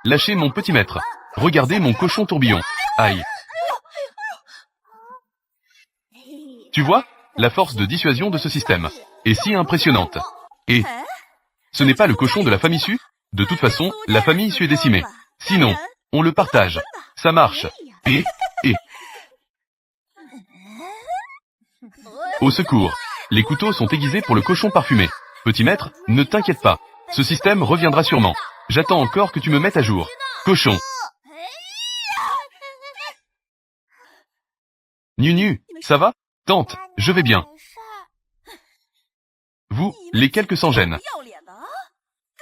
Lâchez mon petit maître. Regardez mon cochon tourbillon. Aïe. Tu vois, la force de dissuasion de ce système est si impressionnante. Et ce n'est pas le cochon de la famille Su? De toute façon, la famille Su est décimée. Sinon, on le partage. Ça marche. Et... Au secours. Les couteaux sont aiguisés pour le cochon parfumé. Petit maître, ne t'inquiète pas. Ce système reviendra sûrement. J'attends encore que tu me mettes à jour. Cochon. Nunu, ça va? Tante, je vais bien. Vous, les quelques sans gêne.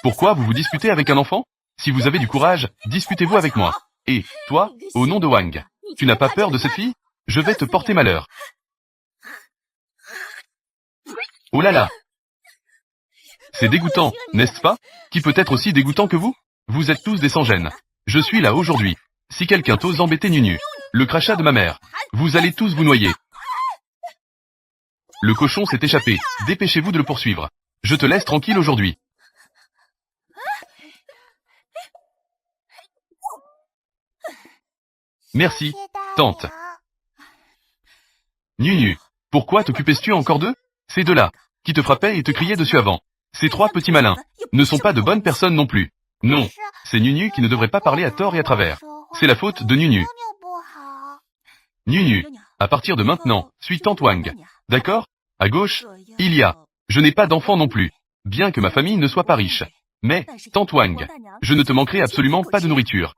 Pourquoi vous vous disputez avec un enfant? Si vous avez du courage, disputez-vous avec moi. Et, toi, au nom de Wang, tu n'as pas peur de cette fille? Je vais te porter malheur. Oh là là! C'est dégoûtant, n'est-ce pas? Qui peut être aussi dégoûtant que vous? Vous êtes tous des sans-gêne. Je suis là aujourd'hui. Si quelqu'un t'ose embêter Nunu, le crachat de ma mère, vous allez tous vous noyer. Le cochon s'est échappé, dépêchez-vous de le poursuivre. Je te laisse tranquille aujourd'hui. Merci, tante. Nunu, pourquoi t'occupais-tu encore d'eux? Ces deux-là, qui te frappaient et te criaient dessus avant. Ces trois petits malins, ne sont pas de bonnes personnes non plus. Non, c'est Nunu qui ne devrait pas parler à tort et à travers. C'est la faute de Nunu. Nunu, à partir de maintenant, suis tante Wang. D'accord? À gauche, il y a. Je n'ai pas d'enfant non plus. Bien que ma famille ne soit pas riche. Mais, tante Wang, je ne te manquerai absolument pas de nourriture.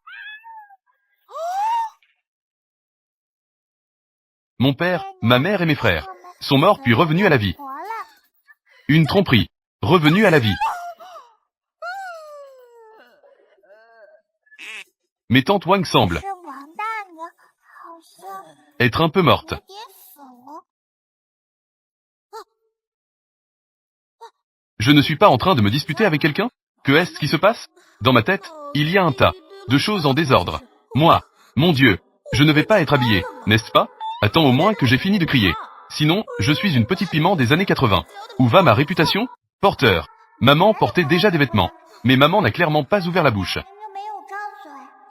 Mon père, ma mère et mes frères sont morts puis revenus à la vie. Une tromperie. Revenu à la vie. Mais tante Wang semble être un peu morte. Je ne suis pas en train de me disputer avec quelqu'un? Que est-ce qui se passe? Dans ma tête, il y a un tas de choses en désordre. Moi, mon Dieu, je ne vais pas être habillé, n'est-ce pas? Attends au moins que j'ai fini de crier. Sinon, je suis une petite piment des années 80. Où va ma réputation? Porteur. Maman portait déjà des vêtements. Mais maman n'a clairement pas ouvert la bouche.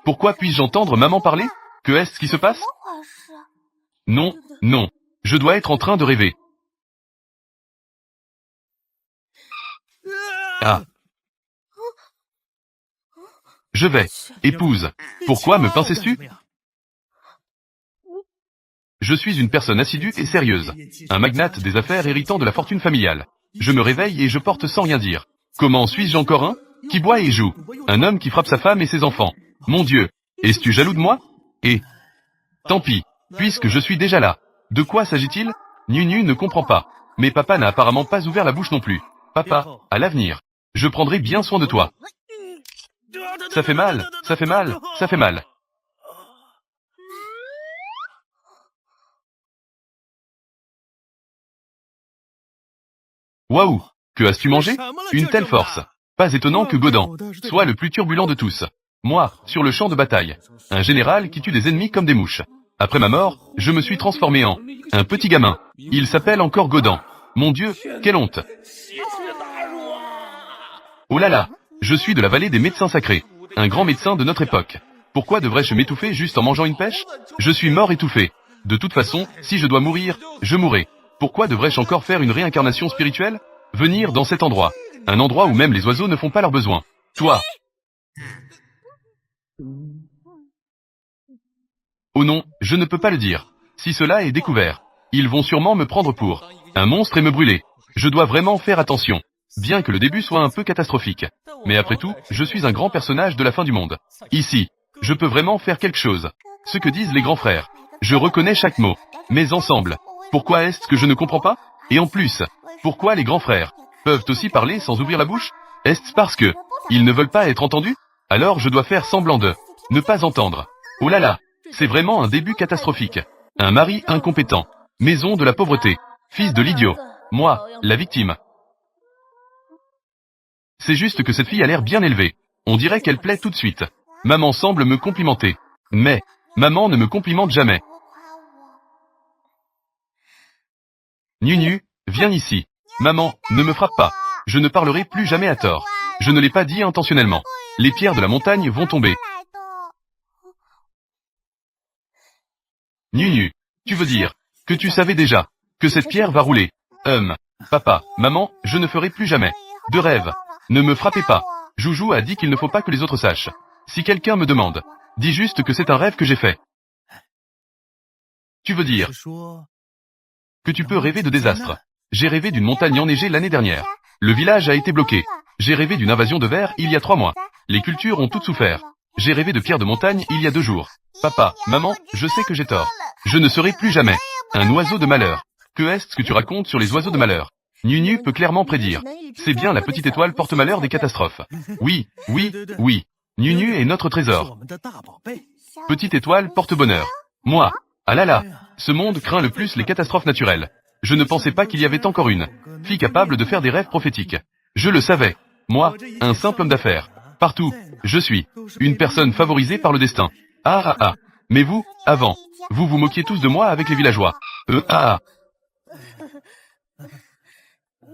Pourquoi puis-je entendre maman parler? Que est-ce qui se passe? Non, non. Je dois être en train de rêver. Ah. Je vais. Épouse. Pourquoi me pinces-tu? Je suis une personne assidue et sérieuse. Un magnate des affaires héritant de la fortune familiale. Je me réveille et je porte sans rien dire. Comment suis-je encore un? Qui boit et joue. Un homme qui frappe sa femme et ses enfants. Mon Dieu. Es-tu jaloux de moi? Et... Tant pis. Puisque je suis déjà là. De quoi s'agit-il? Nunu ne comprend pas. Mais papa n'a apparemment pas ouvert la bouche non plus. Papa, à l'avenir, je prendrai bien soin de toi. Ça fait mal, ça fait mal, ça fait mal. Waouh! Que as-tu mangé? Une telle force. Pas étonnant que Godan soit le plus turbulent de tous. Moi, sur le champ de bataille, un général qui tue des ennemis comme des mouches. Après ma mort, je me suis transformé en un petit gamin. Il s'appelle encore Godan. Mon Dieu, quelle honte! Oh là là! Je suis de la vallée des médecins sacrés. Un grand médecin de notre époque. Pourquoi devrais-je m'étouffer juste en mangeant une pêche? Je suis mort étouffé. De toute façon, si je dois mourir, je mourrai. Pourquoi devrais-je encore faire une réincarnation spirituelle? Venir dans cet endroit. Un endroit où même les oiseaux ne font pas leurs besoins. Toi! Oh non, je ne peux pas le dire. Si cela est découvert, ils vont sûrement me prendre pour un monstre et me brûler. Je dois vraiment faire attention. Bien que le début soit un peu catastrophique. Mais après tout, je suis un grand personnage de la fin du monde. Ici, je peux vraiment faire quelque chose. Ce que disent les grands frères. Je reconnais chaque mot. Mais ensemble, pourquoi est-ce que je ne comprends pas? Et en plus, pourquoi les grands frères peuvent aussi parler sans ouvrir la bouche? Est-ce parce que ils ne veulent pas être entendus? Alors je dois faire semblant de ne pas entendre. Oh là là, c'est vraiment un début catastrophique. Un mari incompétent. Maison de la pauvreté. Fils de l'idiot. Moi, la victime. C'est juste que cette fille a l'air bien élevée. On dirait qu'elle plaît tout de suite. Maman semble me complimenter. Mais, maman ne me complimente jamais. Nunu, viens ici. Maman, ne me frappe pas. Je ne parlerai plus jamais à tort. Je ne l'ai pas dit intentionnellement. les pierres de la montagne vont tomber. Nunu, tu veux dire que tu savais déjà que cette pierre va rouler. Papa, maman, je ne ferai plus jamais de rêve. Ne me frappez pas. Joujou a dit qu'il ne faut pas que les autres sachent. Si quelqu'un me demande, dis juste que c'est un rêve que j'ai fait. Tu veux dire que tu peux rêver de désastre. J'ai rêvé d'une montagne enneigée l'année dernière. Le village a été bloqué. J'ai rêvé d'une invasion de vers il y a 3 mois. Les cultures ont toutes souffert. J'ai rêvé de pierres de montagne il y a 2 jours. Papa, maman, je sais que j'ai tort. Je ne serai plus jamais un oiseau de malheur. Que est-ce que tu racontes sur les oiseaux de malheur? Nunu peut clairement prédire. C'est bien la petite étoile porte-malheur des catastrophes. Oui, oui, oui. Nunu est notre trésor. Petite étoile porte-bonheur. Moi. Ah là là. Ce monde craint le plus les catastrophes naturelles. Je ne pensais pas qu'il y avait encore une fille capable de faire des rêves prophétiques. Je le savais. Moi, un simple homme d'affaires. Partout, je suis une personne favorisée par le destin. Ah ah ah. Mais vous, avant, vous vous moquiez tous de moi avec les villageois. Ah ah.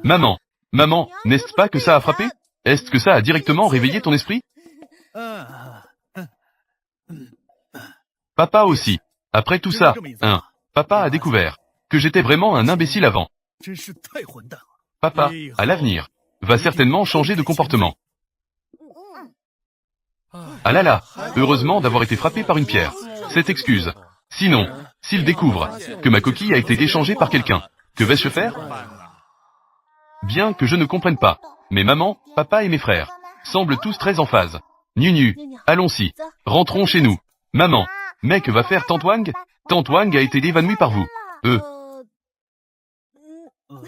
Maman, n'est-ce pas que ça a frappé? Est-ce que ça a directement réveillé ton esprit? Papa aussi. Après tout ça, papa a découvert que j'étais vraiment un imbécile avant. Papa, à l'avenir, va certainement changer de comportement. Ah là là, heureusement d'avoir été frappé par une pierre. Cette excuse. Sinon, s'il découvre que ma coquille a été échangée par quelqu'un, que vais-je faire? Bien que je ne comprenne pas, mais maman, papa et mes frères semblent tous très en phase. Nunu, allons-y, rentrons chez nous. Maman, mais que va faire Tante Wang? Tante Wang a été évanouie par vous.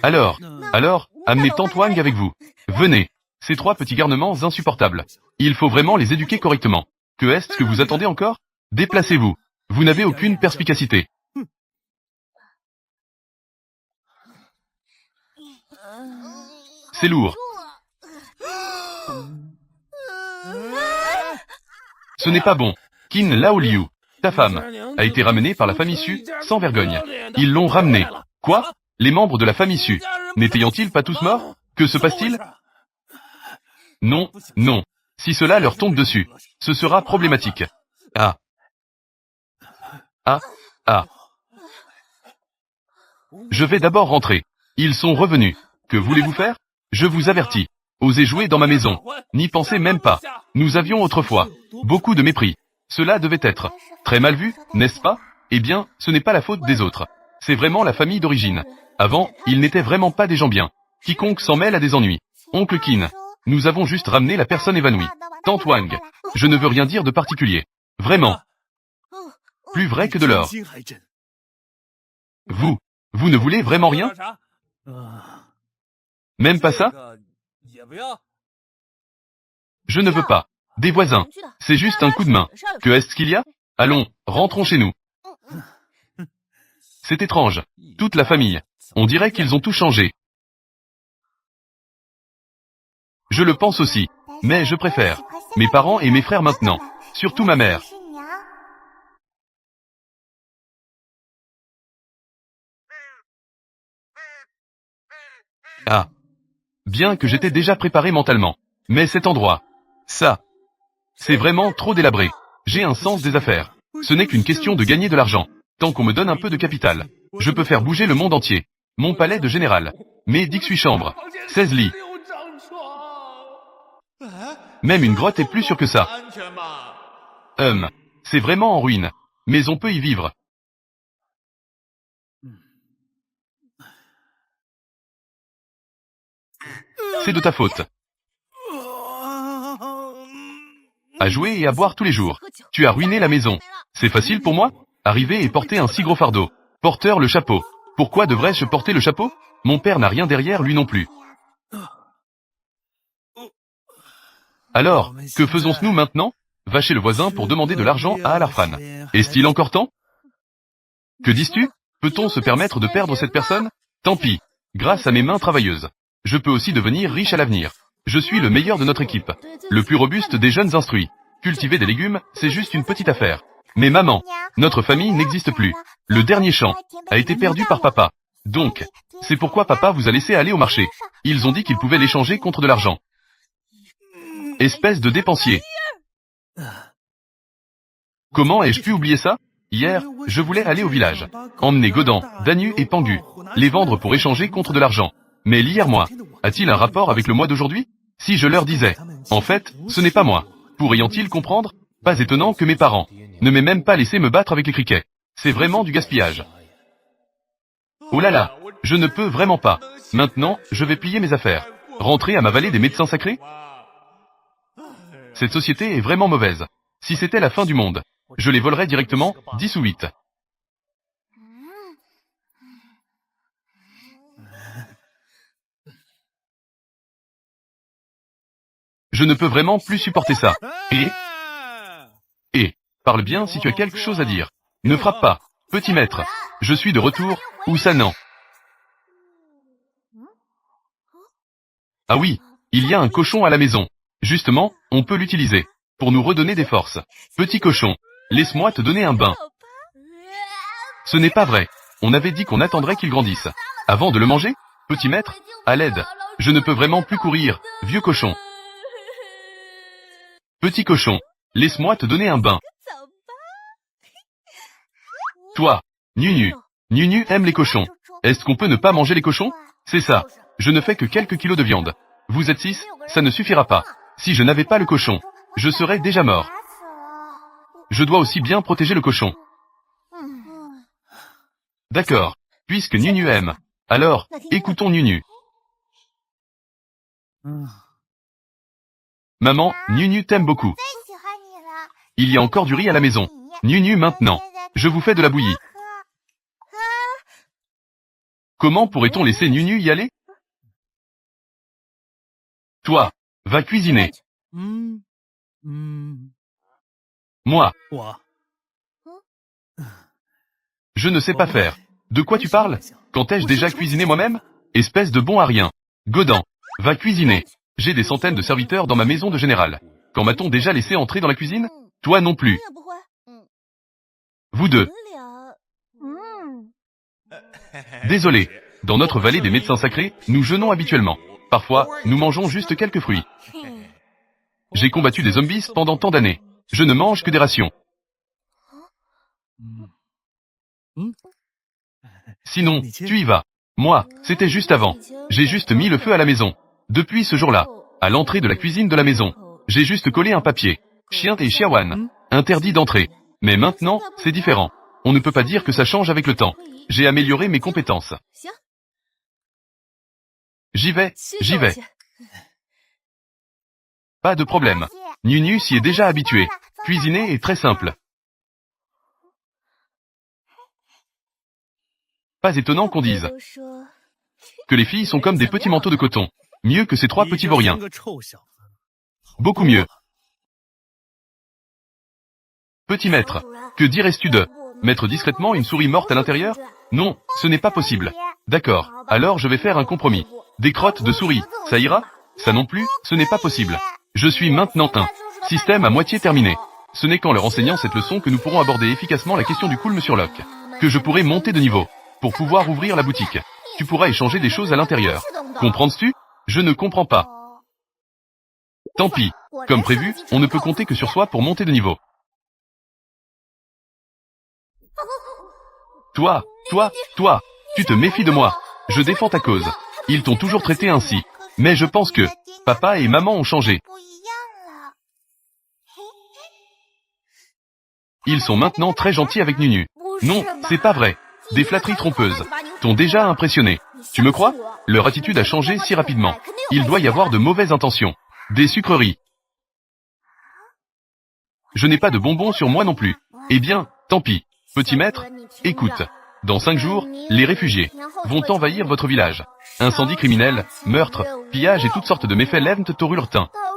Alors, amenez Tante Wang avec vous. Venez. Ces 3 petits garnements insupportables. Il faut vraiment les éduquer correctement. Que est-ce que vous attendez encore? Déplacez-vous. Vous n'avez aucune perspicacité. C'est lourd. Ce n'est pas bon. Qin Laoliu, ta femme, a été ramenée par la famille Su, sans vergogne. Ils l'ont ramenée. Quoi? Les membres de la famille Su, n'étaient-ils pas tous morts? Que se passe-t-il? Non, non. Si cela leur tombe dessus, ce sera problématique. Ah. Ah. Ah. Je vais d'abord rentrer. Ils sont revenus. Que voulez-vous faire? Je vous avertis. Osez jouer dans ma maison. N'y pensez même pas. Nous avions autrefois beaucoup de mépris. Cela devait être très mal vu, n'est-ce pas? Eh bien, ce n'est pas la faute des autres. C'est vraiment la famille d'origine. Avant, ils n'étaient vraiment pas des gens bien. Quiconque s'en mêle a des ennuis. Oncle Qin, nous avons juste ramené la personne évanouie. Tante Wang, je ne veux rien dire de particulier. Vraiment. Plus vrai que de l'or. Vous ne voulez vraiment rien? Même pas ça? Je ne veux pas. Des voisins. C'est juste un coup de main. Que est-ce qu'il y a? Allons, rentrons chez nous. C'est étrange. Toute la famille. On dirait qu'ils ont tout changé. Je le pense aussi. Mais je préfère mes parents et mes frères maintenant. Surtout ma mère. Ah. Bien que j'étais déjà préparé mentalement. Mais cet endroit. Ça. C'est vraiment trop délabré. J'ai un sens des affaires. Ce n'est qu'une question de gagner de l'argent. Tant qu'on me donne un peu de capital, je peux faire bouger le monde entier. Mon palais de général. Mes 18 chambres. 16 lits. Même une grotte est plus sûre que ça. C'est vraiment en ruine. Mais on peut y vivre. C'est de ta faute. À jouer et à boire tous les jours. Tu as ruiné la maison. C'est facile pour moi? Arriver et porter un si gros fardeau. Porteur le chapeau. Pourquoi devrais-je porter le chapeau? Mon père n'a rien derrière lui non plus. Alors, que faisons-nous maintenant? Va chez le voisin pour demander de l'argent à Alarfan. Est-il encore temps? Que dis-tu? Peut-on se permettre de perdre cette personne? Tant pis. Grâce à mes mains travailleuses, je peux aussi devenir riche à l'avenir. Je suis le meilleur de notre équipe. Le plus robuste des jeunes instruits. Cultiver des légumes, c'est juste une petite affaire. Mais maman, notre famille n'existe plus. Le dernier champ a été perdu par papa. Donc, c'est pourquoi papa vous a laissé aller au marché. Ils ont dit qu'ils pouvaient l'échanger contre de l'argent. Espèce de dépensier. Comment ai-je pu oublier ça? Hier, je voulais aller au village. Emmener Godan, Danu et Pangu. Les vendre pour échanger contre de l'argent. Mais l'hier-moi, a-t-il un rapport avec le mois d'aujourd'hui? Si je leur disais, en fait, ce n'est pas moi. Pourrions-ils comprendre? Pas étonnant que mes parents ne m'aient même pas laissé me battre avec les criquets. C'est vraiment du gaspillage. Oh là là, je ne peux vraiment pas. Maintenant, je vais plier mes affaires. Rentrer à ma vallée des médecins sacrés? Cette société est vraiment mauvaise. Si c'était la fin du monde, je les volerais directement, 10 ou 8. Je ne peux vraiment plus supporter ça. Parle bien si tu as quelque chose à dire. Ne frappe pas. Petit maître, je suis de retour, ou ça non? Ah oui, il y a un cochon à la maison. Justement, on peut l'utiliser pour nous redonner des forces. Petit cochon, laisse-moi te donner un bain. Ce n'est pas vrai. On avait dit qu'on attendrait qu'il grandisse. Avant de le manger? Petit maître, à l'aide. Je ne peux vraiment plus courir, vieux cochon. Petit cochon, laisse-moi te donner un bain. Toi, Nunu. Nunu aime les cochons. Est-ce qu'on peut ne pas manger les cochons? C'est ça. Je ne fais que quelques kilos de viande. Vous êtes 6, ça ne suffira pas. Si je n'avais pas le cochon, je serais déjà mort. Je dois aussi bien protéger le cochon. D'accord. Puisque Nunu aime. Alors, écoutons Nunu. Maman, Nunu t'aime beaucoup. Il y a encore du riz à la maison. Nunu maintenant. Je vous fais de la bouillie. Comment pourrait-on laisser Nunu y aller? Toi, va cuisiner. Moi, je ne sais pas faire. De quoi tu parles? Quand ai-je déjà cuisiné moi-même? Espèce de bon à rien. Godan, va cuisiner. J'ai des centaines de serviteurs dans ma maison de général. Quand m'a-t-on déjà laissé entrer dans la cuisine? Toi non plus. Vous deux. Désolé. Dans notre vallée des médecins sacrés, nous jeûnons habituellement. Parfois, nous mangeons juste quelques fruits. J'ai combattu des zombies pendant tant d'années. Je ne mange que des rations. Sinon, tu y vas. Moi, c'était juste avant. J'ai juste mis le feu à la maison. Depuis ce jour-là, à l'entrée de la cuisine de la maison, j'ai juste collé un papier. Chien et chiawan. Interdit d'entrer. Mais maintenant, c'est différent. On ne peut pas dire que ça change avec le temps. J'ai amélioré mes compétences. J'y vais, j'y vais. Pas de problème. Nunu s'y est déjà habitué. Cuisiner est très simple. Pas étonnant qu'on dise que les filles sont comme des petits manteaux de coton. Mieux que ces 3 petits vauriens. Beaucoup mieux. Petit maître, que dirais-tu de mettre discrètement une souris morte à l'intérieur? Non, ce n'est pas possible. D'accord, alors je vais faire un compromis. Des crottes de souris, ça ira? Ça non plus, ce n'est pas possible. Je suis maintenant un système à moitié terminé. Ce n'est qu'en leur enseignant cette leçon que nous pourrons aborder efficacement la question du cool Monsieur Locke. Que je pourrai monter de niveau pour pouvoir ouvrir la boutique. Tu pourras échanger des choses à l'intérieur. Comprends-tu? Je ne comprends pas. Tant pis. Comme prévu, on ne peut compter que sur soi pour monter de niveau. Toi, tu te méfies de moi. Je défends ta cause. Ils t'ont toujours traité ainsi. Mais je pense que papa et maman ont changé. Ils sont maintenant très gentils avec Nunu. Non, c'est pas vrai. Des flatteries trompeuses t'ont déjà impressionné. Tu me crois? Leur attitude a changé si rapidement. Il doit y avoir de mauvaises intentions. Des sucreries. Je n'ai pas de bonbons sur moi non plus. Eh bien, tant pis. Petit maître, écoute. Dans 5 jours, les réfugiés vont envahir votre village. Incendie criminel, meurtre, pillage et toutes sortes de méfaits lèvent au leur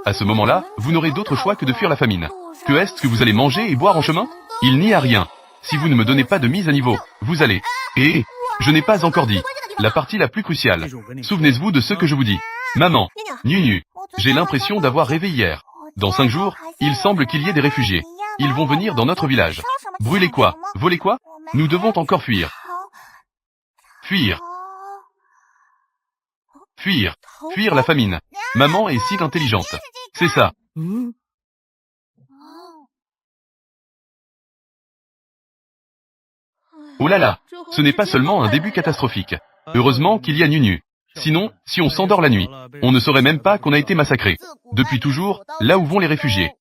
À ce moment-là, vous n'aurez d'autre choix que de fuir la famine. Que est-ce que vous allez manger et boire en chemin? Il n'y a rien. Si vous ne me donnez pas de mise à niveau, vous allez... je n'ai pas encore dit. La partie la plus cruciale. Souvenez-vous de ce que je vous dis. Maman, Nunu, j'ai l'impression d'avoir rêvé hier. Dans 5 jours, il semble qu'il y ait des réfugiés. Ils vont venir dans notre village. Brûler quoi? Voler quoi? Nous devons encore fuir. Fuir. Fuir. Fuir la famine. Maman est si intelligente. C'est ça. Oh là là, ce n'est pas seulement un début catastrophique. Heureusement qu'il y a Nunu. Sinon, si on s'endort la nuit, on ne saurait même pas qu'on a été massacré. Depuis toujours, là où vont les réfugiés.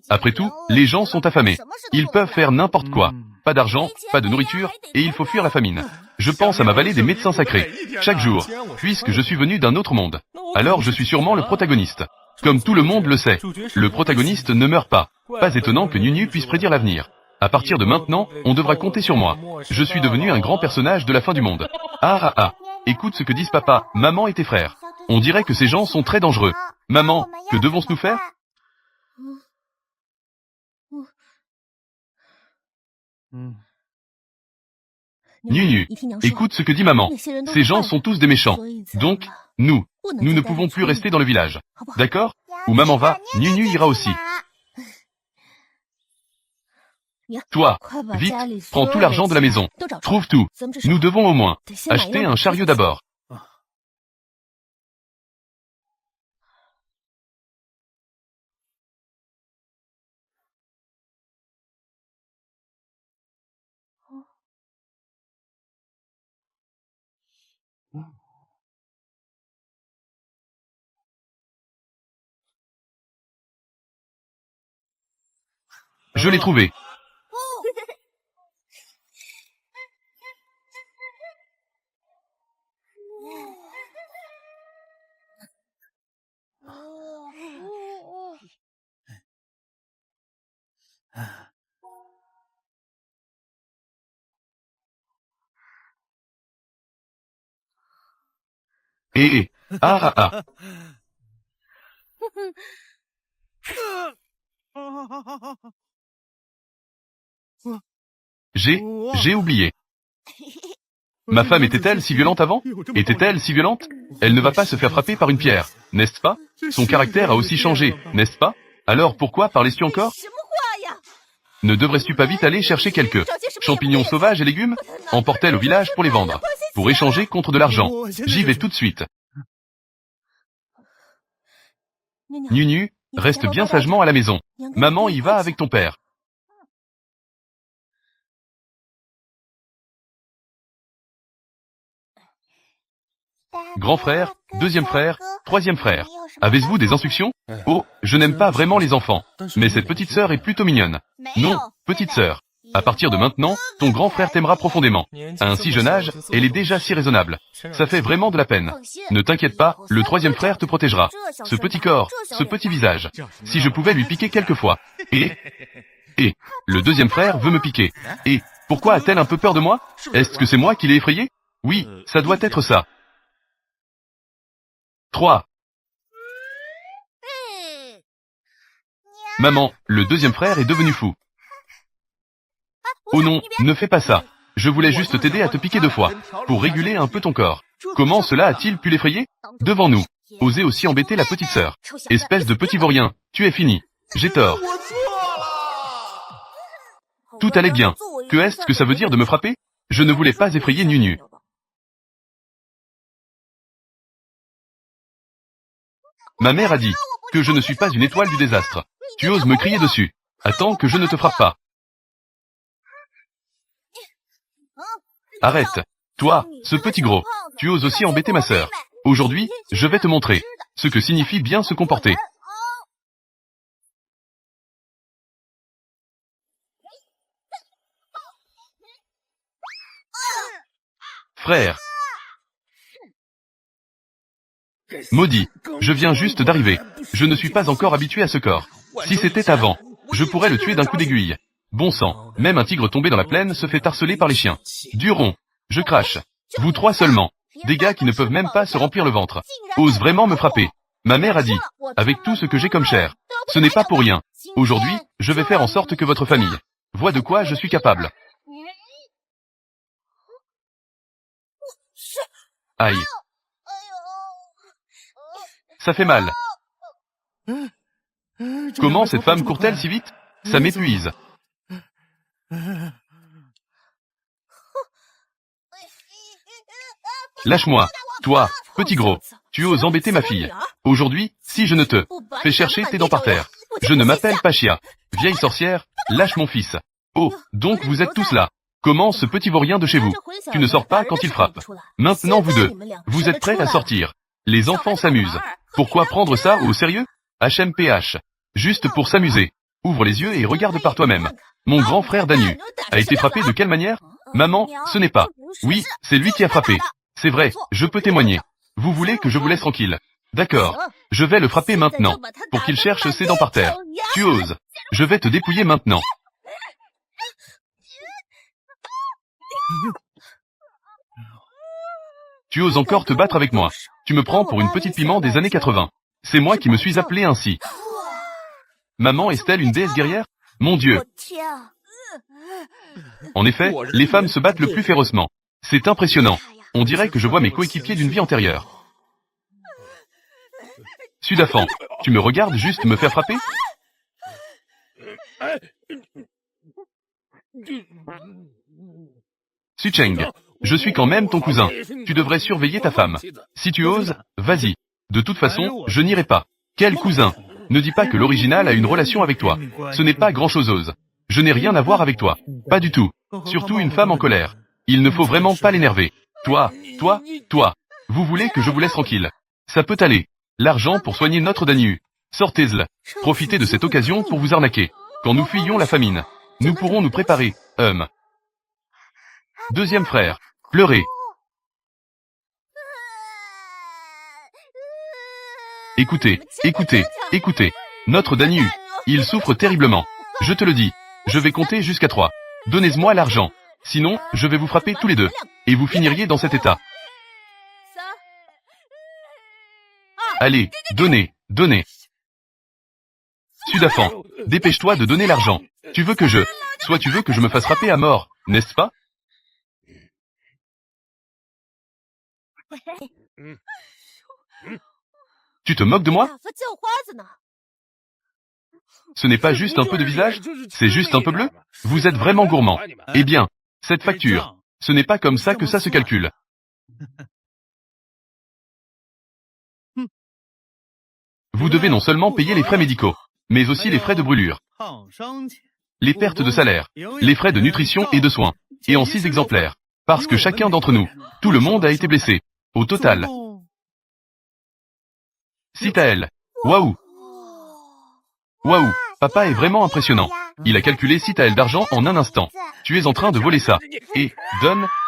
Après tout, les gens sont affamés. Ils peuvent faire n'importe quoi. Pas d'argent, pas de nourriture, et il faut fuir la famine. Je pense à ma vallée des médecins sacrés. Chaque jour, puisque je suis venu d'un autre monde. Alors je suis sûrement le protagoniste. Comme tout le monde le sait, le protagoniste ne meurt pas. Pas étonnant que Nunu puisse prédire l'avenir. À partir de maintenant, on devra compter sur moi. Je suis devenu un grand personnage de la fin du monde. Ah ah ah. Écoute ce que disent papa, maman et tes frères. On dirait que ces gens sont très dangereux. Maman, que devons-nous faire? Nunu, écoute ce que dit maman. Ces gens sont tous des méchants. Donc, nous ne pouvons plus rester dans le village. D'accord? Où maman va, Nunu ira aussi. Toi, vite, prends tout l'argent de la maison. Trouve tout. Nous devons au moins acheter un chariot d'abord. Je l'ai trouvé. Ah ah ah. J'ai oublié. Ma femme était-elle si violente avant? Était-elle si violente? Elle ne va pas se faire frapper par une pierre, n'est-ce pas? Son caractère a aussi changé, n'est-ce pas? Alors pourquoi parlais-tu encore? Ne devrais-tu pas vite aller chercher quelques champignons sauvages et légumes? Emporte-les au village pour les vendre, pour échanger contre de l'argent. J'y vais tout de suite. Nunu, reste bien sagement à la maison. Maman y va avec ton père. Grand frère, deuxième frère, troisième frère. Avez-vous des instructions? Oh, je n'aime pas vraiment les enfants. Mais cette petite sœur est plutôt mignonne. Non, petite sœur. À partir de maintenant, ton grand frère t'aimera profondément. À un si jeune âge, elle est déjà si raisonnable. Ça fait vraiment de la peine. Ne t'inquiète pas, le troisième frère te protégera. Ce petit corps, ce petit visage. Si je pouvais lui piquer quelquefois. Et, le deuxième frère veut me piquer. Et, pourquoi a-t-elle un peu peur de moi? Est-ce que c'est moi qui l'ai effrayée? Oui, ça doit être ça. 3. Maman, le deuxième frère est devenu fou. Oh non, ne fais pas ça. Je voulais juste t'aider à te piquer 2 fois, pour réguler un peu ton corps. Comment cela a-t-il pu l'effrayer? Devant nous. Oser aussi embêter la petite sœur. Espèce de petit vaurien, tu es fini. J'ai tort. Tout allait bien. Que est-ce que ça veut dire de me frapper? Je ne voulais pas effrayer Nunu. Ma mère a dit que je ne suis pas une étoile du désastre. Tu oses me crier dessus. Attends que je ne te frappe pas. Arrête. Toi, ce petit gros. Tu oses aussi embêter ma sœur. Aujourd'hui, je vais te montrer ce que signifie bien se comporter. Frère. Maudit. Je viens juste d'arriver. Je ne suis pas encore habitué à ce corps. Si c'était avant, je pourrais le tuer d'un coup d'aiguille. Bon sang, même un tigre tombé dans la plaine se fait harceler par les chiens. Duron. Je crache. Vous 3 seulement. Des gars qui ne peuvent même pas se remplir le ventre. Osent vraiment me frapper. Ma mère a dit, avec tout ce que j'ai comme chair. Ce n'est pas pour rien. Aujourd'hui, je vais faire en sorte que votre famille voit de quoi je suis capable. Aïe. Ça fait mal. Comment cette femme court-elle si vite? Ça m'épuise. Lâche-moi. Toi, petit gros. Tu oses embêter ma fille. Aujourd'hui, Si je ne te fais chercher tes dents par terre, je ne m'appelle pas Chia. Vieille sorcière, lâche mon fils. Oh, donc vous êtes tous là. Comment ce petit vaurien de chez vous? Tu ne sors pas quand il frappe. Maintenant vous deux, vous êtes prêts à sortir. Les enfants s'amusent. Pourquoi prendre ça au sérieux? HMPH. Juste pour s'amuser. Ouvre les yeux et regarde par toi-même. Mon grand frère Danu a été frappé de quelle manière? Maman, ce n'est pas. Oui, c'est lui qui a frappé. C'est vrai, je peux témoigner. Vous voulez que je vous laisse tranquille? D'accord. Je vais le frapper maintenant, pour qu'il cherche ses dents par terre. Tu oses. Je vais te dépouiller maintenant. Tu oses encore te battre avec moi. Tu me prends pour une petite piment des années 80. C'est moi qui me suis appelé ainsi. Maman est-elle une déesse guerrière? Mon Dieu. En effet, les femmes se battent le plus férocement. C'est impressionnant. On dirait que je vois mes coéquipiers d'une vie antérieure. Sudafan, tu me regardes juste me faire frapper? Sucheng, je suis quand même ton cousin. Tu devrais surveiller ta femme. Si tu oses, vas-y. De toute façon, je n'irai pas. Quel cousin? Ne dis pas que l'original a une relation avec toi. Ce n'est pas grand-chose. Je n'ai rien à voir avec toi. Pas du tout. Surtout une femme en colère. Il ne faut vraiment pas l'énerver. Toi. Vous voulez que je vous laisse tranquille? Ça peut aller. L'argent pour soigner notre Danu. Sortez-le. Profitez de cette occasion pour vous arnaquer. Quand nous fuyons la famine, nous pourrons nous préparer. Deuxième frère. Pleurez. Écoutez. Notre Danu. Il souffre terriblement. Je te le dis. Je vais compter jusqu'à 3. Donnez-moi l'argent. Sinon, je vais vous frapper tous les deux. Et vous finiriez dans cet état. Allez, donnez. Sudafan, dépêche-toi de donner l'argent. Tu veux que je me fasse frapper à mort, n'est-ce pas? Tu te moques de moi? Ce n'est pas juste un peu de visage? C'est juste un peu bleu? Vous êtes vraiment gourmand. Eh bien, cette facture, ce n'est pas comme ça que ça se calcule. Vous devez non seulement payer les frais médicaux, mais aussi les frais de brûlure, les pertes de salaire, les frais de nutrition et de soins, et en 6 exemplaires. Parce que chacun d'entre nous, tout le monde a été blessé. Au total. Citaël. Waouh. Papa est vraiment impressionnant. Il a calculé Citaël d'argent en un instant. Tu es en train de voler ça. Et, donne.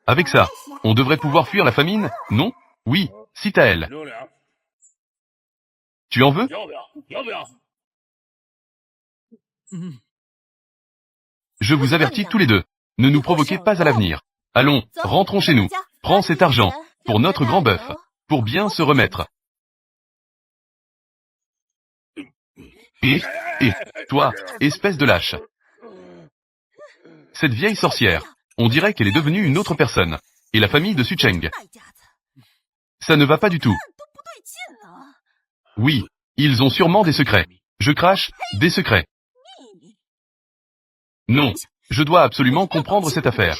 Avec ça, on devrait pouvoir fuir la famine, non? Oui, Citaël. Tu en veux? Je vous avertis tous les deux. Ne nous provoquez pas à l'avenir. Allons, rentrons chez nous. Prends cet argent, pour notre grand bœuf, pour bien se remettre. Et, toi, espèce de lâche. Cette vieille sorcière, on dirait qu'elle est devenue une autre personne. Et la famille de Sucheng. Ça ne va pas du tout. Oui, ils ont sûrement des secrets. Je crache, des secrets. Non, je dois absolument comprendre cette affaire.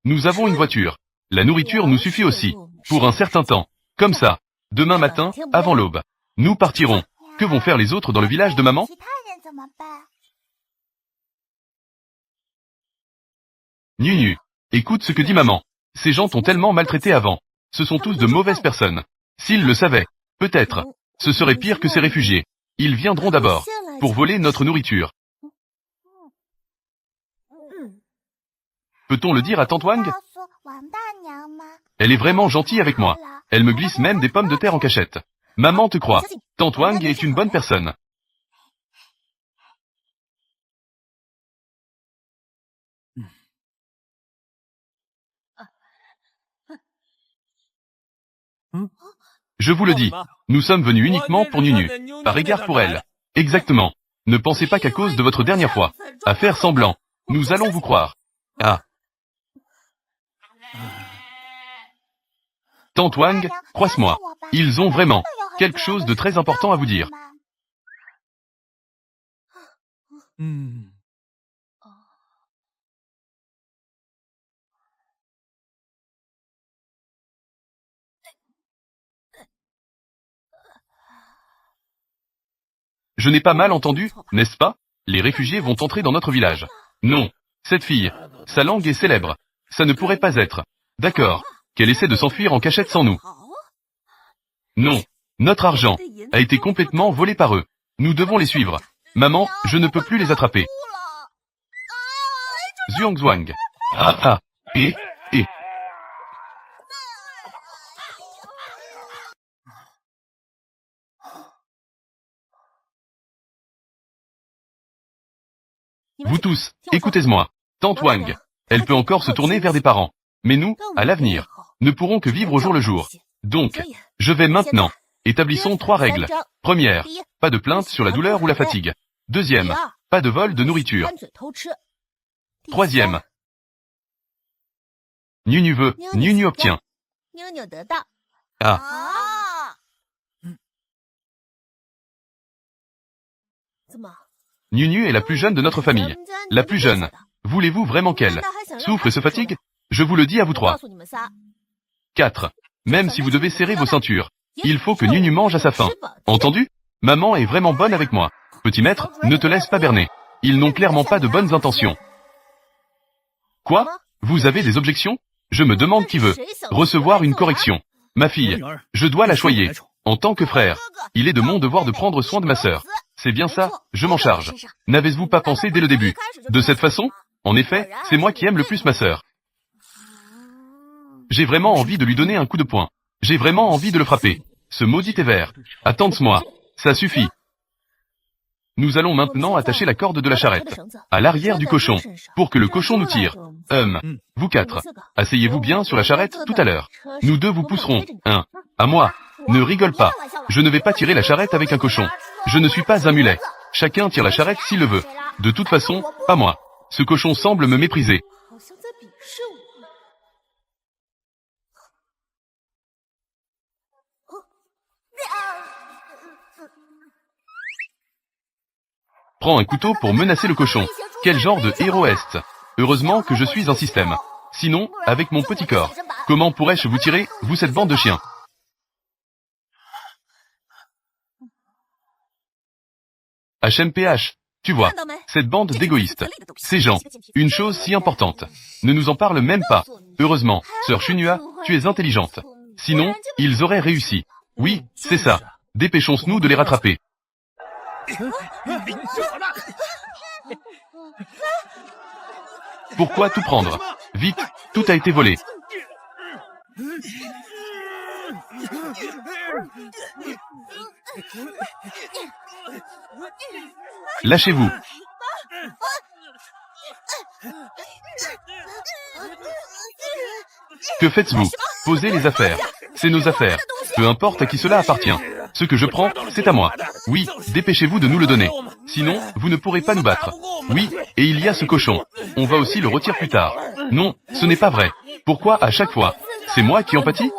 Nous avons une voiture. La nourriture nous suffit aussi, pour un certain temps. Comme ça, demain matin, avant l'aube, nous partirons. Que vont faire les autres dans le village de maman? Nu. Écoute ce que dit maman. Ces gens t'ont tellement maltraité avant. Ce sont tous de mauvaises personnes. S'ils le savaient, peut-être, ce serait pire que ces réfugiés. Ils viendront d'abord, pour voler notre nourriture. Peut-on le dire à Tante Wang? Elle est vraiment gentille avec moi. Elle me glisse même des pommes de terre en cachette. Maman te croit. Tante Wang est une bonne personne. Je vous le dis, nous sommes venus uniquement pour Nunu, par égard pour elle. Exactement. Ne pensez pas qu'à cause de votre dernière fois, à faire semblant, nous allons vous croire. Ah. Tante Wang, croise-moi. Ils ont vraiment quelque chose de très important à vous dire. Je n'ai pas mal entendu, n'est-ce pas? Les réfugiés vont entrer dans notre village. Non. Cette fille, sa langue est célèbre. Ça ne pourrait pas être. D'accord. Qu'elle essaie de s'enfuir en cachette sans nous. Non. Notre argent a été complètement volé par eux. Nous devons les suivre. Maman, je ne peux plus les attraper. Zhuangzhuang. Ah ah. Et. Vous tous, écoutez-moi. Tante Wang. Elle peut encore se tourner vers des parents. Mais nous, à l'avenir, ne pourrons que vivre au jour le jour. Donc, je vais maintenant. Établissons 3 règles. Première, pas de plainte sur la douleur ou la fatigue. Deuxième, pas de vol de nourriture. Troisième, Nunu veut, Nunu obtient. Ah. Nunu est la plus jeune de notre famille. La plus jeune. Voulez-vous vraiment qu'elle souffre et se fatigue? Je vous le dis à vous 3. 4. Même si vous devez serrer vos ceintures, il faut que Nunu mange à sa faim. Entendu? Maman est vraiment bonne avec moi. Petit maître, ne te laisse pas berner. Ils n'ont clairement pas de bonnes intentions. Quoi? Vous avez des objections? Je me demande qui veut recevoir une correction. Ma fille, je dois la choyer. En tant que frère, il est de mon devoir de prendre soin de ma sœur. C'est bien ça, je m'en charge. N'avez-vous pas pensé dès le début? De cette façon? En effet, c'est moi qui aime le plus ma sœur. J'ai vraiment envie de lui donner un coup de poing. J'ai vraiment envie de le frapper. Ce maudit est vert. Attends-moi. Ça suffit. Nous allons maintenant attacher la corde de la charrette à l'arrière du cochon, pour que le cochon nous tire. Vous 4, asseyez-vous bien sur la charrette tout à l'heure. Nous 2 vous pousserons. À moi. Ne rigole pas. Je ne vais pas tirer la charrette avec un cochon. Je ne suis pas un mulet. Chacun tire la charrette s'il le veut. De toute façon, pas moi. Ce cochon semble me mépriser. Prends un couteau pour menacer le cochon. Quel genre de héros est-ce? Heureusement que je suis un système. Sinon, avec mon petit corps, comment pourrais-je vous tirer, vous cette bande de chiens? HMPH, tu vois, cette bande d'égoïstes. Ces gens, une chose si importante, ne nous en parlent même pas. Heureusement, sœur Shunua, tu es intelligente. Sinon, ils auraient réussi. Oui, c'est ça. Dépêchons-nous de les rattraper. Pourquoi tout prendre? Vite, tout a été volé. Lâchez-vous. Que faites-vous? Posez les affaires. C'est nos affaires. Peu importe à qui cela appartient. Ce que je prends, c'est à moi. Oui, dépêchez-vous de nous le donner. Sinon, vous ne pourrez pas nous battre. Oui, et il y a ce cochon. On va aussi le retirer plus tard. Non, ce n'est pas vrai. Pourquoi à chaque fois? C'est moi qui en pâtis?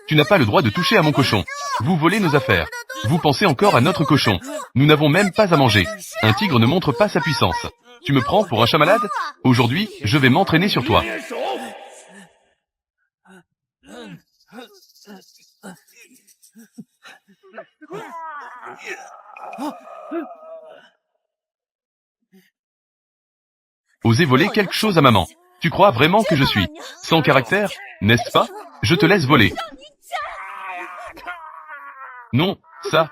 Tu n'as pas le droit de toucher à mon cochon. Vous volez nos affaires. Vous pensez encore à notre cochon. Nous n'avons même pas à manger. Un tigre ne montre pas sa puissance. Tu me prends pour un chat malade? Aujourd'hui, je vais m'entraîner sur toi. Osez voler quelque chose à maman. Tu crois vraiment que je suis sans caractère, n'est-ce pas? Je te laisse voler. Non, ça.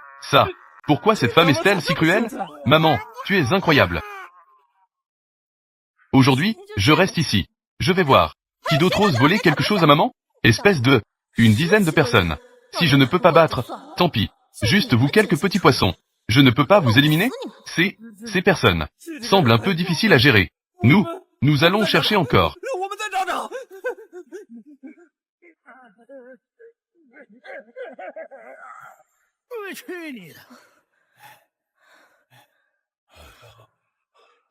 Pourquoi cette femme est-elle si cruelle? Maman, tu es incroyable. Aujourd'hui, je reste ici. Je vais voir. Qui d'autre ose voler quelque chose à maman? Espèce de... Une dizaine de personnes. Si je ne peux pas battre, tant pis. Juste vous quelques petits poissons. Je ne peux pas vous éliminer? Ces personnes semblent un peu difficiles à gérer. Nous allons chercher encore.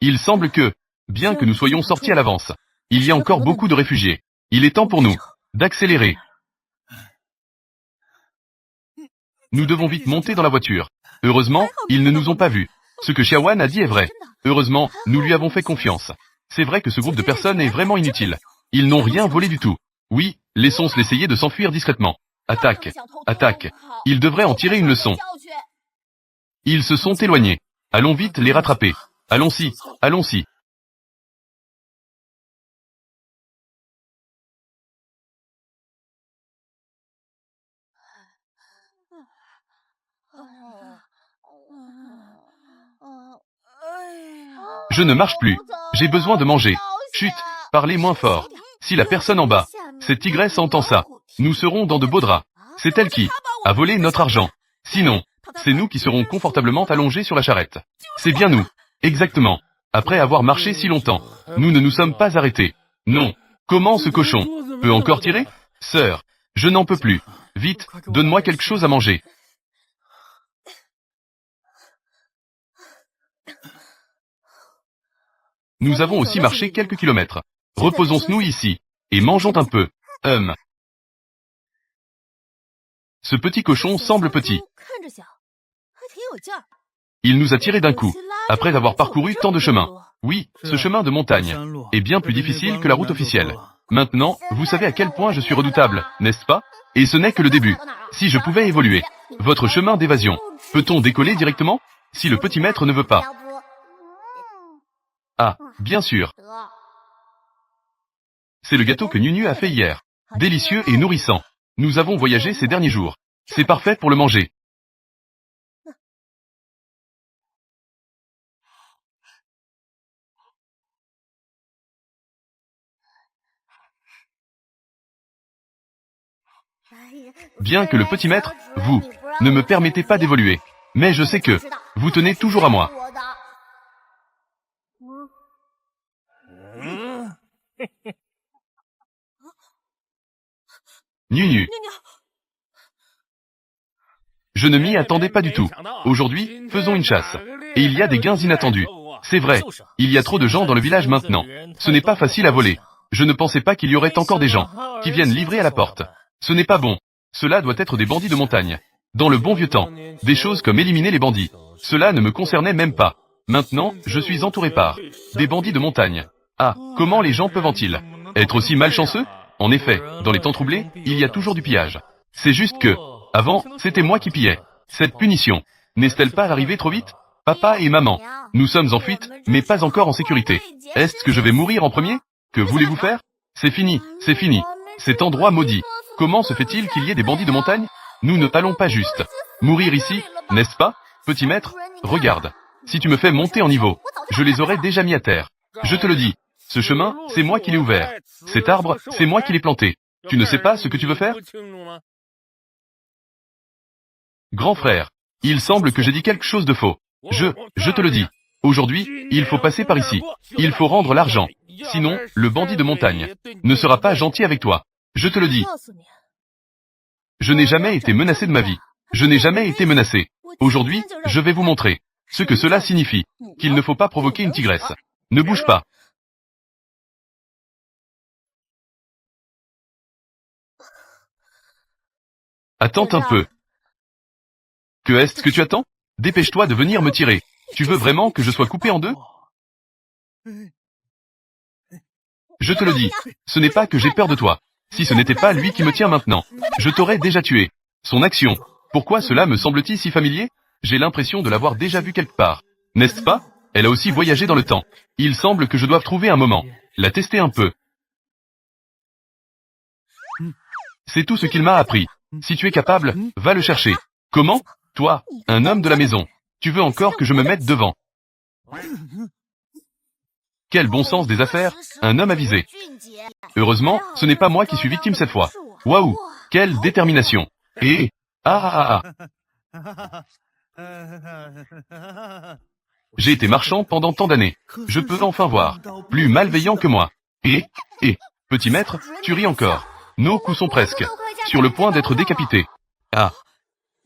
Il semble que, bien que nous soyons sortis à l'avance, il y a encore beaucoup de réfugiés. Il est temps pour nous d'accélérer. Nous devons vite monter dans la voiture. Heureusement, ils ne nous ont pas vus. Ce que Xiaowan a dit est vrai. Heureusement, nous lui avons fait confiance. C'est vrai que ce groupe de personnes est vraiment inutile. Ils n'ont rien volé du tout. Oui, laissons-les essayer de s'enfuir discrètement. Attaque. Attaque. Ils devraient en tirer une leçon. Ils se sont éloignés. Allons vite les rattraper. Allons-y, allons-y. Je ne marche plus. J'ai besoin de manger. Chut, parlez moins fort. Si la personne en bas, cette tigresse entend ça, nous serons dans de beaux draps. C'est elle qui a volé notre argent. Sinon, c'est nous qui serons confortablement allongés sur la charrette. C'est bien nous. Exactement. Après avoir marché si longtemps, nous ne nous sommes pas arrêtés. Non. Comment ce cochon peut encore tirer? Sœur, je n'en peux plus. Vite, donne-moi quelque chose à manger. Nous avons aussi marché quelques kilomètres. Reposons-nous ici, et mangeons un peu. Ce petit cochon semble petit. Il nous a tirés d'un coup, après avoir parcouru tant de chemin. Oui, ce chemin de montagne est bien plus difficile que la route officielle. Maintenant, vous savez à quel point je suis redoutable, n'est-ce pas? Et ce n'est que le début. Si je pouvais évoluer votre chemin d'évasion, peut-on décoller directement? Si le petit maître ne veut pas. Ah, bien sûr. C'est le gâteau que Nunu a fait hier. Délicieux et nourrissant. Nous avons voyagé ces derniers jours. C'est parfait pour le manger. Bien que le petit maître, vous, ne me permettez pas d'évoluer. Mais je sais que, vous tenez toujours à moi. Nunu. Je ne m'y attendais pas du tout. Aujourd'hui, faisons une chasse. Et il y a des gains inattendus. C'est vrai, il y a trop de gens dans le village maintenant. Ce n'est pas facile à voler. Je ne pensais pas qu'il y aurait encore des gens qui viennent livrer à la porte. Ce n'est pas bon. Cela doit être des bandits de montagne. Dans le bon vieux temps, des choses comme éliminer les bandits. Cela ne me concernait même pas. Maintenant, je suis entouré par des bandits de montagne. Ah, comment les gens peuvent-ils être aussi malchanceux? En effet, dans les temps troublés, il y a toujours du pillage. C'est juste que, avant, c'était moi qui pillais. Cette punition, n'est-elle pas arrivée trop vite? Papa et maman, nous sommes en fuite, mais pas encore en sécurité. Est-ce que je vais mourir en premier? Que voulez-vous faire? C'est fini, c'est fini. Cet endroit maudit. Comment se fait-il qu'il y ait des bandits de montagne? Nous ne allons pas juste mourir ici, n'est-ce pas? Petit maître, regarde. Si tu me fais monter en niveau, je les aurais déjà mis à terre. Je te le dis. Ce chemin, c'est moi qui l'ai ouvert. Cet arbre, c'est moi qui l'ai planté. Tu ne sais pas ce que tu veux faire? Grand frère, il semble que j'ai dit quelque chose de faux. Je te le dis. Aujourd'hui, il faut passer par ici. Il faut rendre l'argent. Sinon, le bandit de montagne ne sera pas gentil avec toi. Je te le dis. Je n'ai jamais été menacé de ma vie. Je n'ai jamais été menacé. Aujourd'hui, je vais vous montrer ce que cela signifie. Qu'il ne faut pas provoquer une tigresse. Ne bouge pas. Attends un peu. Que est-ce que tu attends? Dépêche-toi de venir me tirer. Tu veux vraiment que je sois coupé en deux? Je te le dis, ce n'est pas que j'ai peur de toi. Si ce n'était pas lui qui me tient maintenant, je t'aurais déjà tué. Son action. Pourquoi cela me semble-t-il si familier? J'ai l'impression de l'avoir déjà vu quelque part. N'est-ce pas? Elle a aussi voyagé dans le temps. Il semble que je doive trouver un moment. La tester un peu. C'est tout ce qu'il m'a appris. Si tu es capable, va le chercher. Comment? Toi, un homme de la maison. Tu veux encore que je me mette devant? Quel bon sens des affaires, un homme avisé. Heureusement, ce n'est pas moi qui suis victime cette fois. Waouh, quelle détermination. Et... J'ai été marchand pendant tant d'années. Je peux enfin voir. Plus malveillant que moi. Et, petit maître, tu ris encore. Nos coups sont presque sur le point d'être décapités. Ah.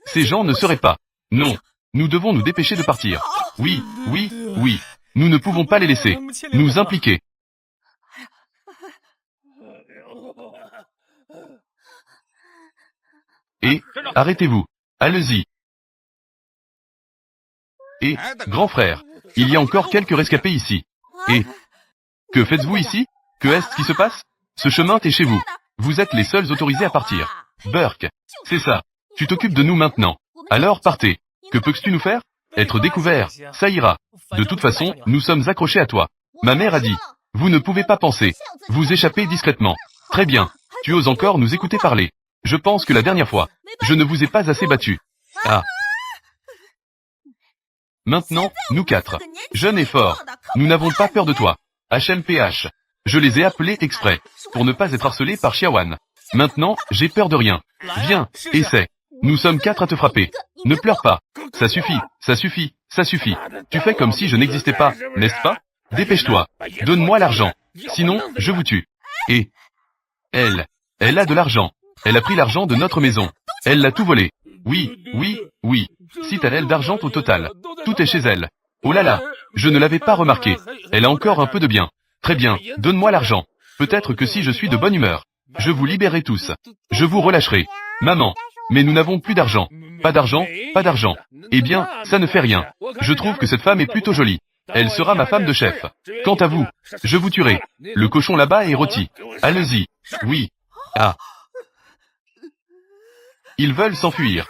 Ces gens ne seraient pas. Non. Nous devons nous dépêcher de partir. Oui, oui, oui. Nous ne pouvons pas les laisser nous impliquer. Et, arrêtez-vous. Allez-y. Et, grand frère, il y a encore quelques rescapés ici. Et, que faites-vous ici? Que est-ce qui se passe? Ce chemin est chez vous. Vous êtes les seuls autorisés à partir. Burke, c'est ça. Tu t'occupes de nous maintenant. Alors partez. Que peux-tu nous faire? Être découvert, ça ira. De toute façon, nous sommes accrochés à toi. Ma mère a dit. Vous ne pouvez pas penser. Vous échappez discrètement. Très bien. Tu oses encore nous écouter parler. Je pense que la dernière fois, je ne vous ai pas assez battu. Ah. Maintenant, nous quatre, jeunes et forts, nous n'avons pas peur de toi. HMPH. Je les ai appelés exprès, pour ne pas être harcelés par Xiaowan. Maintenant, j'ai peur de rien. Viens, essaie. Nous sommes 4 à te frapper. Ne pleure pas. Ça suffit, ça suffit, ça suffit. Tu fais comme si je n'existais pas, n'est-ce pas? Dépêche-toi. Donne-moi l'argent. Sinon, je vous tue. Et... Elle a de l'argent. Elle a pris l'argent de notre maison. Elle l'a tout volé. Oui, oui, oui. 6 talents d'argent au total. Tout est chez elle. Oh là là, je ne l'avais pas remarqué. Elle a encore un peu de bien. Très bien, donne-moi l'argent. Peut-être que si je suis de bonne humeur, je vous libérerai tous. Je vous relâcherai. Maman, mais nous n'avons plus d'argent. Pas d'argent, pas d'argent. Eh bien, ça ne fait rien. Je trouve que cette femme est plutôt jolie. Elle sera ma femme de chef. Quant à vous, je vous tuerai. Le cochon là-bas est rôti. Allez-y. Oui. Ah. Ils veulent s'enfuir.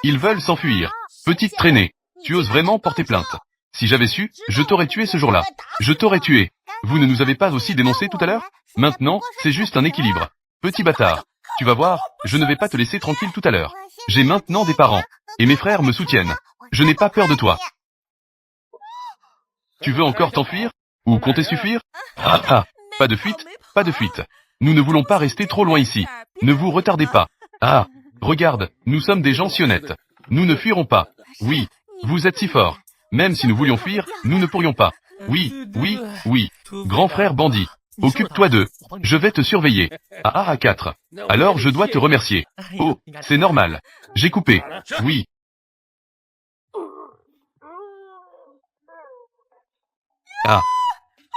Ils veulent s'enfuir. Petite traînée. Tu oses vraiment porter plainte. Si j'avais su, je t'aurais tué ce jour-là. Je t'aurais tué. Vous ne nous avez pas aussi dénoncé tout à l'heure? Maintenant, c'est juste un équilibre. Petit bâtard. Tu vas voir, je ne vais pas te laisser tranquille tout à l'heure. J'ai maintenant des parents. Et mes frères me soutiennent. Je n'ai pas peur de toi. Tu veux encore t'enfuir? Ou compter suffire? Ah ah. Pas de fuite, pas de fuite. Nous ne voulons pas rester trop loin ici. Ne vous retardez pas. Ah. Regarde, nous sommes des gens si honnêtes. Nous ne fuirons pas. Oui. Vous êtes si forts. Même si nous voulions fuir, nous ne pourrions pas. Oui, oui, oui. Grand frère bandit. Occupe-toi d'eux. Je vais te surveiller. Ah 4. Alors je dois te remercier. Oh, c'est normal. J'ai coupé. Oui. Ah.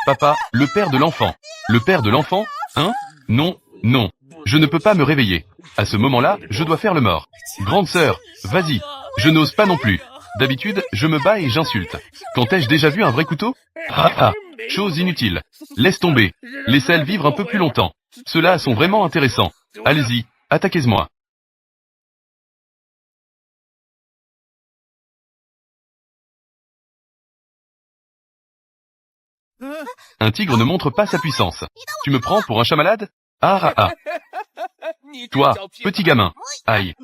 Papa, le père de l'enfant. Le père de l'enfant? Hein? Non, non. Je ne peux pas me réveiller. À ce moment-là, je dois faire le mort. Grande sœur, vas-y. Je n'ose pas non plus. D'habitude, je me bats et j'insulte. Quand ai-je déjà vu un vrai couteau? Ah ah. Chose inutile. Laisse tomber. Laissez-le vivre un peu plus longtemps. Ceux-là sont vraiment intéressants. Allez-y, attaquez-moi. Un tigre ne montre pas sa puissance. Tu me prends pour un chat malade? Ah ah ah. Toi, petit gamin. Aïe.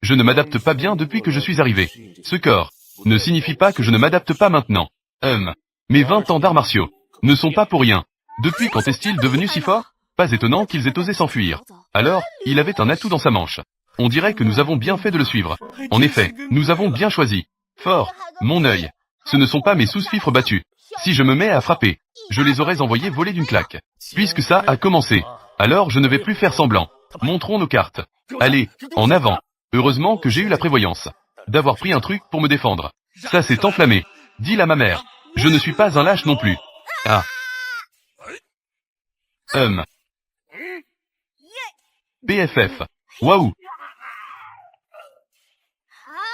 Je ne m'adapte pas bien depuis que je suis arrivé. Ce corps ne signifie pas que je ne m'adapte pas maintenant. Mes 20 ans d'arts martiaux ne sont pas pour rien. Depuis quand est-il devenu si fort? Pas étonnant qu'ils aient osé s'enfuir. Alors, il avait un atout dans sa manche. On dirait que nous avons bien fait de le suivre. En effet, nous avons bien choisi. Fort, mon œil. Ce ne sont pas mes sous-fifres battus. Si je me mets à frapper, je les aurais envoyés voler d'une claque. Puisque ça a commencé, alors je ne vais plus faire semblant. Montrons nos cartes. Allez, en avant. Heureusement que j'ai eu la prévoyance d'avoir pris un truc pour me défendre. Ça s'est enflammé. Dis-le à ma mère. Je ne suis pas un lâche non plus. Ah. PFF. Waouh.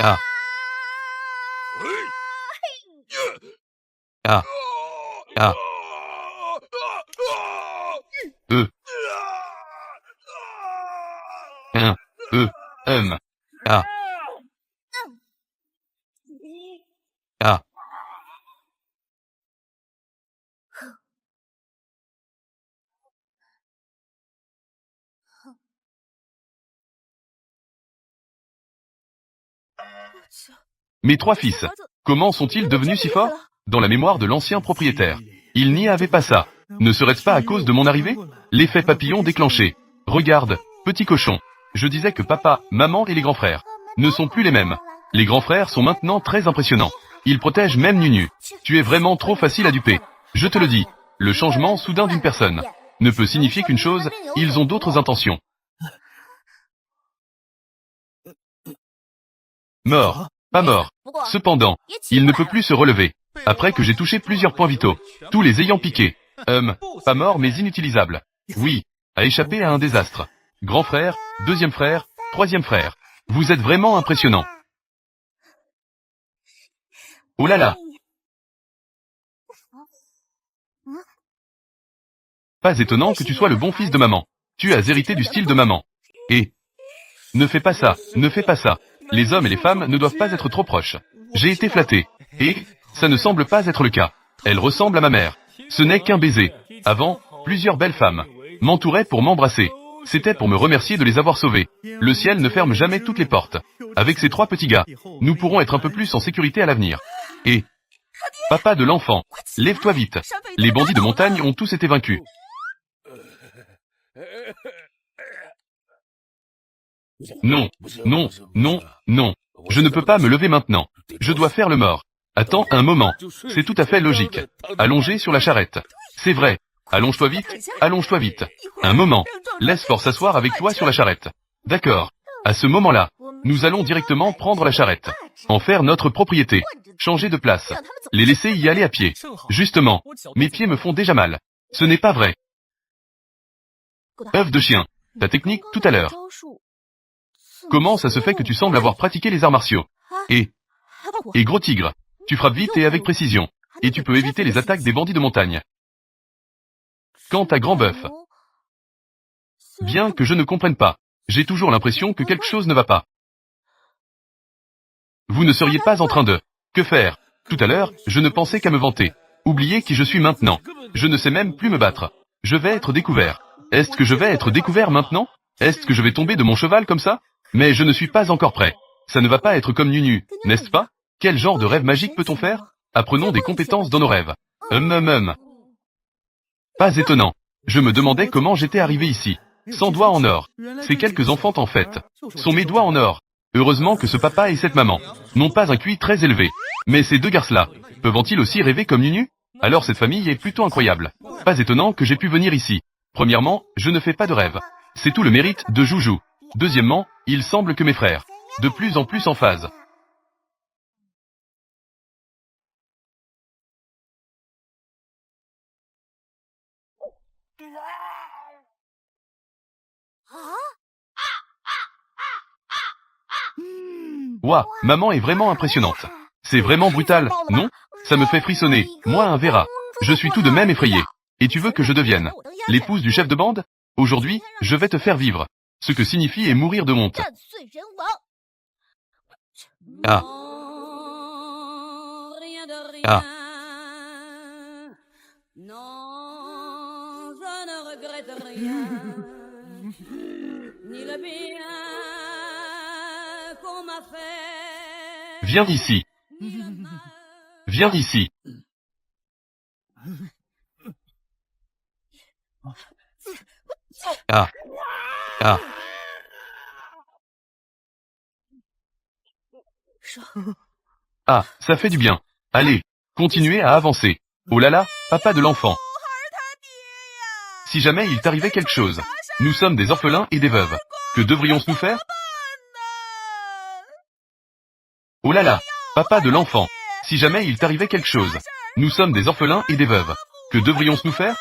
Ah. Ah. Ah. Ah. Ah. Mes 3 fils. Comment sont-ils devenus si forts? Dans la mémoire de l'ancien propriétaire. Il n'y avait pas ça. Ne serait-ce pas à cause de mon arrivée? L'effet papillon déclenché. Regarde, petit cochon. Je disais que papa, maman et les grands frères ne sont plus les mêmes. Les grands frères sont maintenant très impressionnants. Ils protègent même Nunu. Tu es vraiment trop facile à duper. Je te le dis. Le changement soudain d'une personne ne peut signifier qu'une chose, ils ont d'autres intentions. Mort. Pas mort. Cependant, il ne peut plus se relever. Après que j'ai touché plusieurs points vitaux, tous les ayant piqué. Pas mort mais inutilisable. Oui, a échappé à un désastre. Grand frère, deuxième frère, troisième frère. Vous êtes vraiment impressionnant. Oh là là. Pas étonnant que tu sois le bon fils de maman. Tu as hérité du style de maman. Et ne fais pas ça, ne fais pas ça. Les hommes et les femmes ne doivent pas être trop proches. J'ai été flatté. Et ça ne semble pas être le cas. Elle ressemble à ma mère. Ce n'est qu'un baiser. Avant, plusieurs belles femmes m'entouraient pour m'embrasser. C'était pour me remercier de les avoir sauvés. Le ciel ne ferme jamais toutes les portes. Avec ces trois petits gars, nous pourrons être un peu plus en sécurité à l'avenir. Et papa de l'enfant, lève-toi vite. Les bandits de montagne ont tous été vaincus. Non, non, non, non. Je ne peux pas me lever maintenant. Je dois faire le mort. Attends un moment. C'est tout à fait logique. Allongé sur la charrette. C'est vrai. Allonge-toi vite, allonge-toi vite. Un moment. Laisse Force s'asseoir avec toi sur la charrette. D'accord. À ce moment-là, nous allons directement prendre la charrette. En faire notre propriété. Changer de place. Les laisser y aller à pied. Justement, mes pieds me font déjà mal. Ce n'est pas vrai. œuf de chien. Ta technique tout à l'heure. Comment ça se fait que tu sembles avoir pratiqué les arts martiaux? Et gros tigre. Tu frappes vite et avec précision. Et tu peux éviter les attaques des bandits de montagne. Quant à Grand Bœuf, bien que je ne comprenne pas, j'ai toujours l'impression que quelque chose ne va pas. Vous ne seriez pas en train de... Que faire? Tout à l'heure, je ne pensais qu'à me vanter. Oubliez qui je suis maintenant. Je ne sais même plus me battre. Je vais être découvert. Est-ce que je vais être découvert maintenant? Est-ce que je vais tomber de mon cheval comme ça? Mais je ne suis pas encore prêt. Ça ne va pas être comme Nunu, n'est-ce pas? Quel genre de rêve magique peut-on faire? Apprenons des compétences dans nos rêves. Pas étonnant. Je me demandais comment j'étais arrivé ici. Sans doigts en or. Ces quelques enfants en fait sont mes doigts en or. Heureusement que ce papa et cette maman n'ont pas un QI très élevé. Mais ces deux garces-là, peuvent-ils aussi rêver comme Nunu? Alors cette famille est plutôt incroyable. Pas étonnant que j'ai pu venir ici. Premièrement, je ne fais pas de rêve. C'est tout le mérite de Joujou. Deuxièmement, il semble que mes frères, de plus en plus en phase. Ouah, maman est vraiment impressionnante. C'est vraiment brutal, non? Ça me fait frissonner, moi un Vera. Je suis tout de même effrayé. Et tu veux que je devienne l'épouse du chef de bande? Aujourd'hui, je vais te faire vivre. Ce que signifie est mourir de honte. Ah. Ah. Non, je ne regrette rien, ni le bien qu'on m'a fait. Viens ici. Viens ici. Ah. Ah. Ah, ça fait du bien. Allez, continuez à avancer. Oh là là, papa de l'enfant. Si jamais il t'arrivait quelque chose, nous sommes des orphelins et des veuves. Que devrions-nous faire? Oh là là, papa de l'enfant. Si jamais il t'arrivait quelque chose, nous sommes des orphelins et des veuves. Que devrions-nous faire?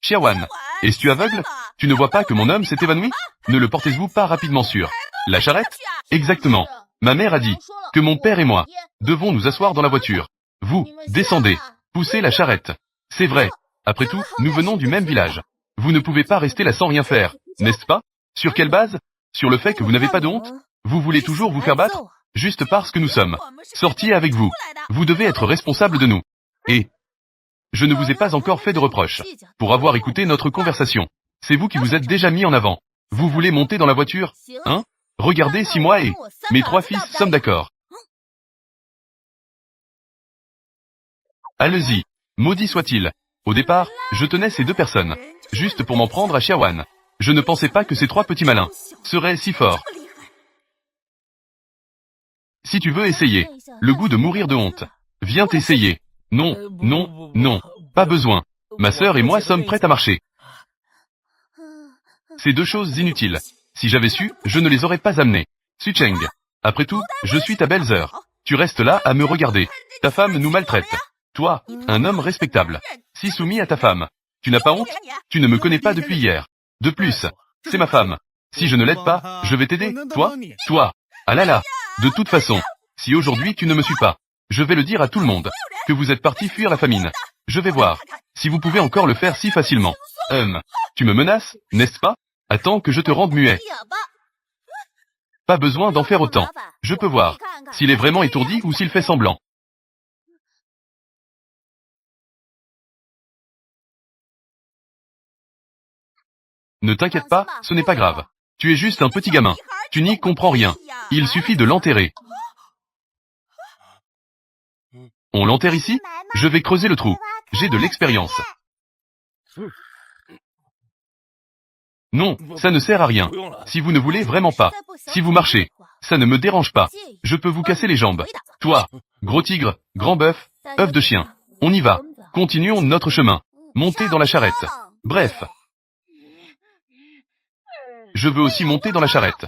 Chiawan, es-tu aveugle? Tu ne vois pas que mon homme s'est évanoui? Ne le portez-vous pas rapidement sur la charrette? Exactement. Ma mère a dit que mon père et moi devons nous asseoir dans la voiture. Vous, descendez, poussez la charrette. C'est vrai. Après tout, nous venons du même village. Vous ne pouvez pas rester là sans rien faire, n'est-ce pas? Sur quelle base? Sur le fait que vous n'avez pas de honte? Vous voulez toujours vous faire battre? Juste parce que nous sommes sortis avec vous. Vous devez être responsable de nous. Et je ne vous ai pas encore fait de reproches pour avoir écouté notre conversation. C'est vous qui vous êtes déjà mis en avant. Vous voulez monter dans la voiture, hein? Regardez si moi et mes trois fils sommes d'accord. Allez-y, maudit soit-il. Au départ, je tenais ces deux personnes, juste pour m'en prendre à Chiawan. Je ne pensais pas que ces trois petits malins seraient si forts. Si tu veux essayer le goût de mourir de honte, viens t'essayer. Non, non, non, pas besoin. Ma sœur et moi sommes prêtes à marcher. C'est deux choses inutiles. Si j'avais su, je ne les aurais pas amenées. Sucheng. Après tout, je suis ta belle-sœur. Tu restes là à me regarder. Ta femme nous maltraite. Toi, un homme respectable. Si soumis à ta femme. Tu n'as pas honte? Tu ne me connais pas depuis hier. De plus, c'est ma femme. Si je ne l'aide pas, je vais t'aider. Toi. Ah là là. De toute façon, si aujourd'hui tu ne me suis pas, je vais le dire à tout le monde. Que vous êtes parti fuir la famine. Je vais voir. Si vous pouvez encore le faire si facilement. Tu me menaces, n'est-ce pas? Attends que je te rende muet. Pas besoin d'en faire autant. Je peux voir. S'il est vraiment étourdi ou s'il fait semblant. Ne t'inquiète pas, ce n'est pas grave. Tu es juste un petit gamin. Tu n'y comprends rien. Il suffit de l'enterrer. On l'enterre ici? Je vais creuser le trou. J'ai de l'expérience. Non, ça ne sert à rien. Si vous ne voulez vraiment pas. Si vous marchez. Ça ne me dérange pas. Je peux vous casser les jambes. Toi, gros tigre, grand bœuf, œuf de chien. On y va. Continuons notre chemin. Montez dans la charrette. Bref. Je veux aussi monter dans la charrette.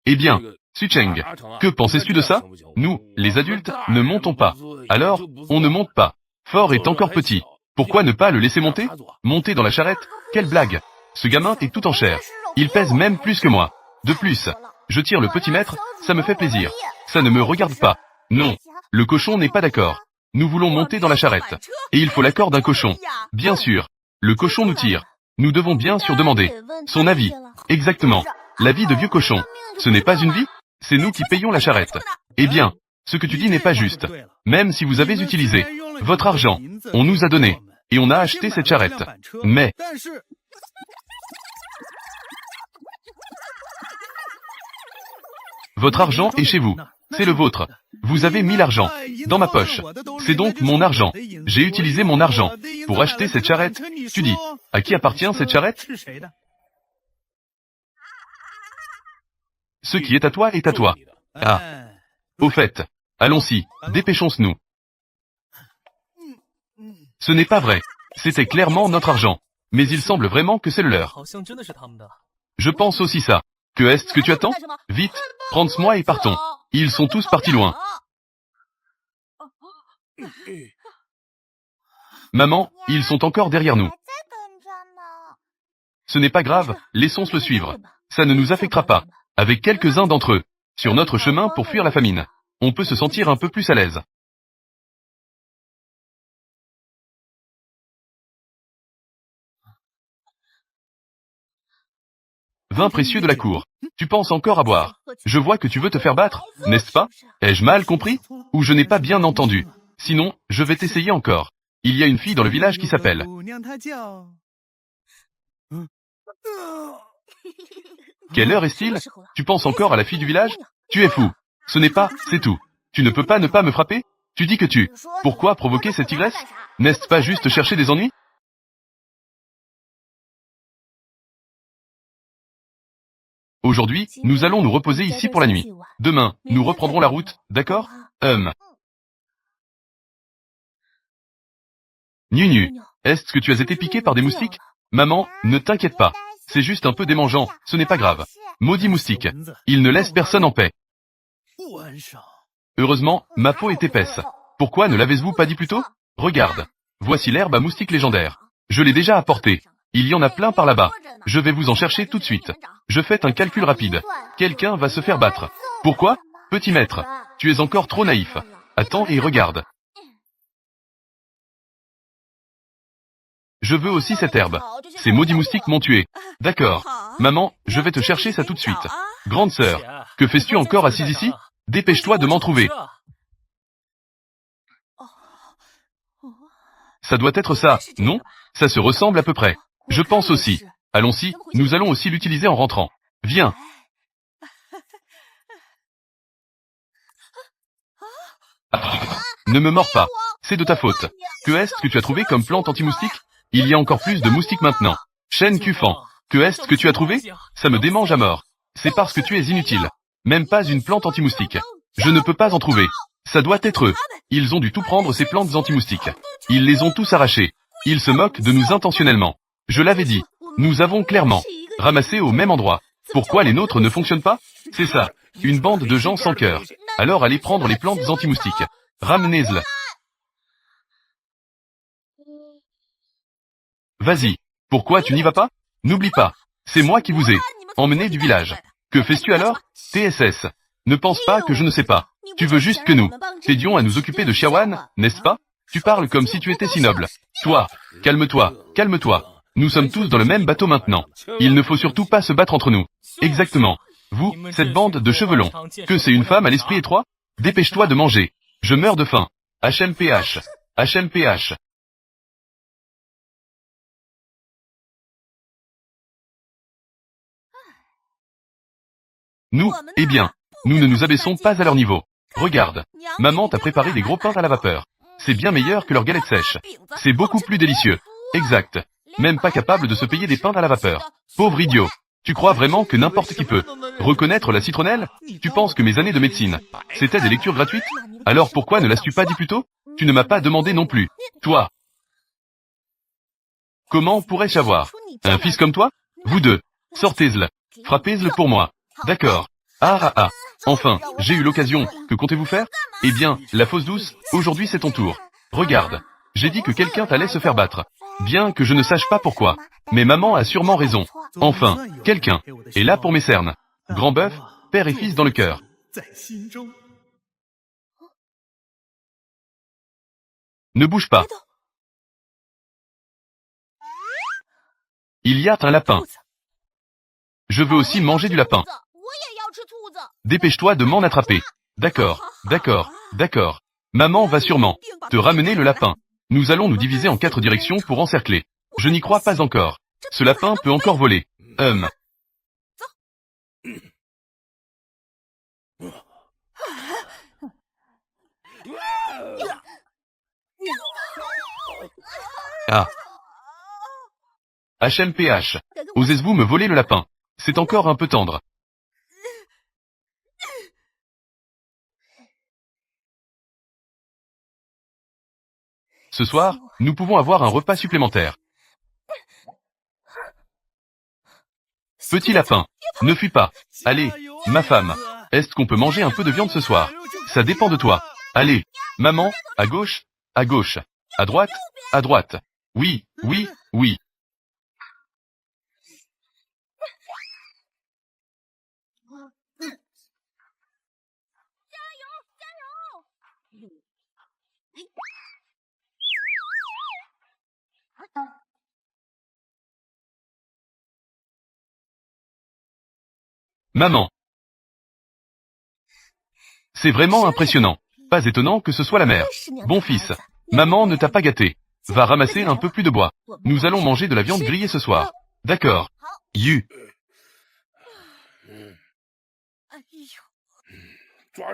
Eh bien, Sucheng, que penses-tu de ça? Nous, les adultes, ne montons pas. Alors, on ne monte pas. Fort est encore petit. Pourquoi ne pas le laisser monter? Monter dans la charrette? Quelle blague! Ce gamin est tout en chair. Il pèse même plus que moi. De plus, je tire le petit maître, ça me fait plaisir. Ça ne me regarde pas. Non, le cochon n'est pas d'accord. Nous voulons monter dans la charrette. Et il faut l'accord d'un cochon. Bien sûr, le cochon nous tire. Nous devons bien sûr demander son avis. Exactement. L'avis de vieux cochon. Ce n'est pas une vie? C'est nous qui payons la charrette. Eh bien, ce que tu dis n'est pas juste. Même si vous avez utilisé votre argent, on nous a donné, et on a acheté cette charrette. Mais, votre argent est chez vous. C'est le vôtre. Vous avez mis l'argent dans ma poche. C'est donc mon argent. J'ai utilisé mon argent pour acheter cette charrette. Tu dis, à qui appartient cette charrette? Ce qui est à toi est à toi. Ah. Au fait, allons-y, dépêchons-nous. Ce n'est pas vrai. C'était clairement notre argent. Mais il semble vraiment que c'est le leur. Je pense aussi ça. Que est-ce que tu attends? Vite, prends-moi et partons. Ils sont tous partis loin. Maman, ils sont encore derrière nous. Ce n'est pas grave, laissons-le suivre. Ça ne nous affectera pas. Avec quelques-uns d'entre eux, sur notre chemin pour fuir la famine. On peut se sentir un peu plus à l'aise. Vin précieux de la cour. Tu penses encore à boire. Je vois que tu veux te faire battre, n'est-ce pas? Ai-je mal compris? Ou je n'ai pas bien entendu? Sinon, je vais t'essayer encore. Il y a une fille dans le village qui s'appelle. Quelle heure est-il? Tu penses encore à la fille du village? Tu es fou. Ce n'est pas, c'est tout. Tu ne peux pas ne pas me frapper? Tu dis que tu... Pourquoi provoquer cette ivresse? N'est-ce pas juste chercher des ennuis? Aujourd'hui, nous allons nous reposer ici pour la nuit. Demain, nous reprendrons la route, d'accord? Nu. Est-ce que tu as été piqué par des moustiques? Maman, ne t'inquiète pas. C'est juste un peu démangeant, ce n'est pas grave. Maudit moustique. Il ne laisse personne en paix. Heureusement, ma peau est épaisse. Pourquoi ne l'avez-vous pas dit plus tôt? Regarde. Voici l'herbe à moustique légendaire. Je l'ai déjà apportée. Il y en a plein par là-bas. Je vais vous en chercher tout de suite. Je fais un calcul rapide. Quelqu'un va se faire battre. Pourquoi? Petit maître. Tu es encore trop naïf. Attends et regarde. Je veux aussi cette herbe. Ces maudits moustiques m'ont tué. D'accord. Maman, je vais te chercher ça tout de suite. Grande sœur, que fais-tu encore assise ici? Dépêche-toi de m'en trouver. Ça doit être ça, non? Ça se ressemble à peu près. Je pense aussi. Allons-y, nous allons aussi l'utiliser en rentrant. Viens. Ne me mords pas. C'est de ta faute. Que est-ce que tu as trouvé comme plante anti-moustique? Il y a encore plus de moustiques maintenant. Chêne Cufant. Que est-ce que tu as trouvé? Ça me démange à mort. C'est parce que tu es inutile. Même pas une plante anti-moustique. Je ne peux pas en trouver. Ça doit être eux. Ils ont dû tout prendre ces plantes anti-moustiques. Ils les ont tous arrachées. Ils se moquent de nous intentionnellement. Je l'avais dit. Nous avons clairement ramassé au même endroit. Pourquoi les nôtres ne fonctionnent pas? C'est ça. Une bande de gens sans cœur. Alors allez prendre les plantes anti-moustiques. Ramenez-les. Vas-y. Pourquoi tu n'y vas pas? N'oublie pas. C'est moi qui vous ai emmené du village. Que fais-tu alors? TSS. Ne pense pas que je ne sais pas. Tu veux juste que nous t'aidions à nous occuper de Shawan, n'est-ce pas? Tu parles comme si tu étais si noble. Toi, calme-toi, calme-toi. Nous sommes tous dans le même bateau maintenant. Il ne faut surtout pas se battre entre nous. Exactement. Vous, cette bande de cheveux longs. Que c'est une femme à l'esprit étroit? Dépêche-toi de manger. Je meurs de faim. HMPH. HMPH. Nous, eh bien, nous ne nous abaissons pas à leur niveau. Regarde, maman t'a préparé des gros pains à la vapeur. C'est bien meilleur que leurs galettes sèches. C'est beaucoup plus délicieux. Exact. Même pas capable de se payer des pains à la vapeur. Pauvre idiot. Tu crois vraiment que n'importe qui peut reconnaître la citronnelle? Tu penses que mes années de médecine, c'était des lectures gratuites? Alors pourquoi ne l'as-tu pas dit plus tôt? Tu ne m'as pas demandé non plus. Toi. Comment pourrais-je avoir un fils comme toi? Vous deux. Sortez-le. Frappez-le pour moi. D'accord. Ah ah ah. Enfin, j'ai eu l'occasion. Que comptez-vous faire? Eh bien, la fausse douce, aujourd'hui c'est ton tour. Regarde. J'ai dit que quelqu'un t'allait se faire battre. Bien que je ne sache pas pourquoi. Mais maman a sûrement raison. Enfin, quelqu'un est là pour mes cernes. Grand bœuf, père et fils dans le cœur. Ne bouge pas. Il y a un lapin. Je veux aussi manger du lapin. Dépêche-toi de m'en attraper. D'accord, d'accord, d'accord. Maman va sûrement te ramener le lapin. Nous allons nous diviser en 4 directions pour encercler. Je n'y crois pas encore. Ce lapin peut encore voler. Ah. HMPH. Osez-vous me voler le lapin? C'est encore un peu tendre. Ce soir, nous pouvons avoir un repas supplémentaire. Petit lapin, ne fuis pas. Allez, ma femme. Est-ce qu'on peut manger un peu de viande ce soir? Ça dépend de toi. Allez, maman, à gauche, à gauche. À droite, à droite. Oui, oui, oui. Maman. C'est vraiment impressionnant. Pas étonnant que ce soit la mère. Bon fils, maman ne t'a pas gâté. Va ramasser un peu plus de bois. Nous allons manger de la viande grillée ce soir. D'accord. You.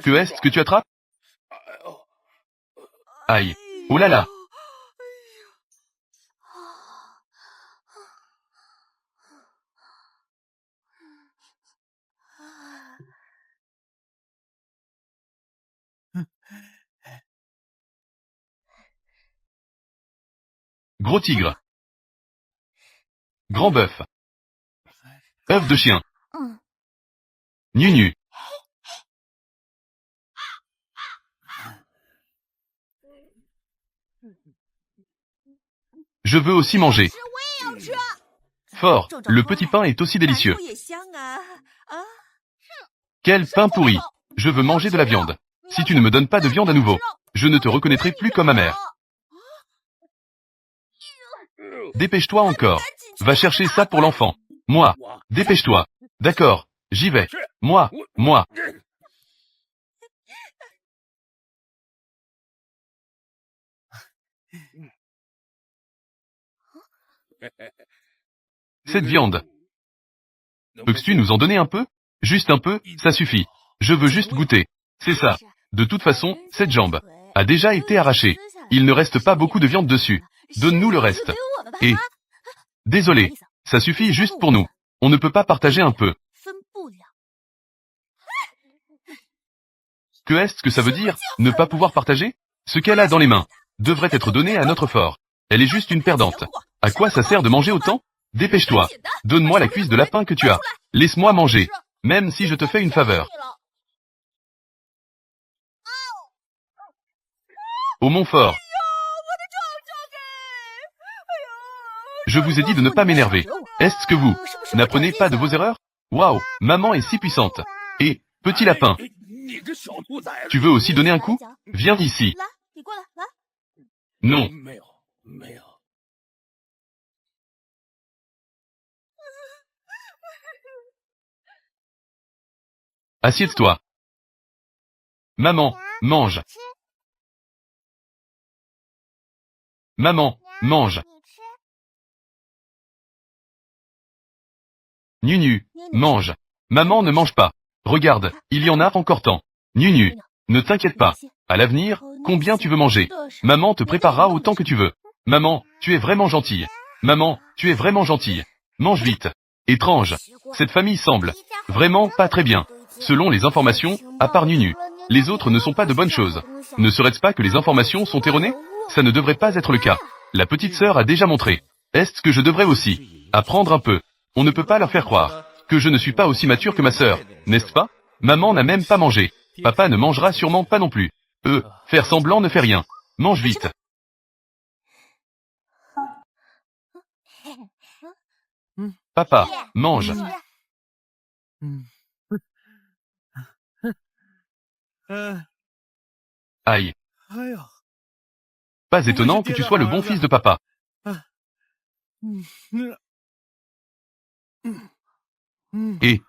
Que est-ce que tu attrapes? Aïe. Oh là là. Gros tigre. Grand bœuf. œuf de chien. Nu. Je veux aussi manger. Fort, le petit pain est aussi délicieux. Quel pain pourri. Je veux manger de la viande. Si tu ne me donnes pas de viande à nouveau, je ne te reconnaîtrai plus comme ma mère. Dépêche-toi encore. Va chercher ça pour l'enfant. Moi. Dépêche-toi. D'accord. J'y vais. Moi. Cette viande. Peux-tu nous en donner un peu? Juste un peu, ça suffit. Je veux juste goûter. C'est ça. De toute façon, cette jambe a déjà été arrachée. Il ne reste pas beaucoup de viande dessus. Donne-nous le reste. Et... Désolé. Ça suffit juste pour nous. On ne peut pas partager un peu. Que est-ce que ça veut dire, ne pas pouvoir partager? Ce qu'elle a dans les mains devrait être donné à notre fort. Elle est juste une perdante. À quoi ça sert de manger autant? Dépêche-toi. Donne-moi la cuisse de lapin que tu as. Laisse-moi manger. Même si je te fais une faveur. Au Montfort. Je vous ai dit de ne pas m'énerver. Est-ce que vous n'apprenez pas de vos erreurs? Waouh, maman est si puissante. Et, petit lapin, tu veux aussi donner un coup? Viens ici. Non. Assieds-toi. Maman, mange. Maman, mange. Nunu, mange. Maman ne mange pas. Regarde, il y en a encore tant. Nunu, ne t'inquiète pas. À l'avenir, combien tu veux manger? Maman te préparera autant que tu veux. Maman, tu es vraiment gentille. Maman, tu es vraiment gentille. Mange vite. Étrange. Cette famille semble vraiment pas très bien. Selon les informations, à part Nunu, les autres ne sont pas de bonnes choses. Ne serait-ce pas que les informations sont erronées? Ça ne devrait pas être le cas. La petite sœur a déjà montré. Est-ce que je devrais aussi apprendre un peu? On ne peut pas leur faire croire que je ne suis pas aussi mature que ma sœur, n'est-ce pas? Maman n'a même pas mangé. Papa ne mangera sûrement pas non plus. Faire semblant ne fait rien. Mange vite. Papa, mange. Aïe. Pas étonnant que tu sois le bon fils de papa. Et,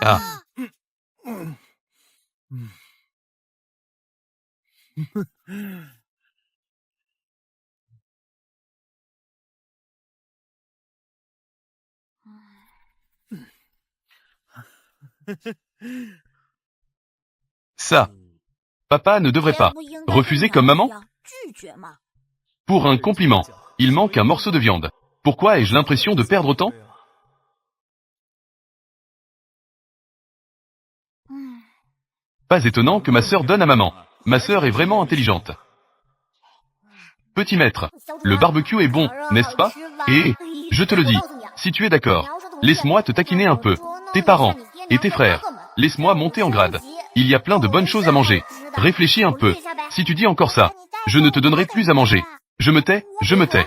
ah, ça. Papa ne devrait pas refuser comme maman? Pour un compliment, il manque un morceau de viande. Pourquoi ai-je l'impression de perdre autant? Pas étonnant que ma sœur donne à maman. Ma sœur est vraiment intelligente. Petit maître, le barbecue est bon, n'est-ce pas? Et, je te le dis, si tu es d'accord, laisse-moi te taquiner un peu. Tes parents et tes frères, laisse-moi monter en grade. Il y a plein de bonnes choses à manger. Réfléchis un peu. Si tu dis encore ça, je ne te donnerai plus à manger. Je me tais, je me tais.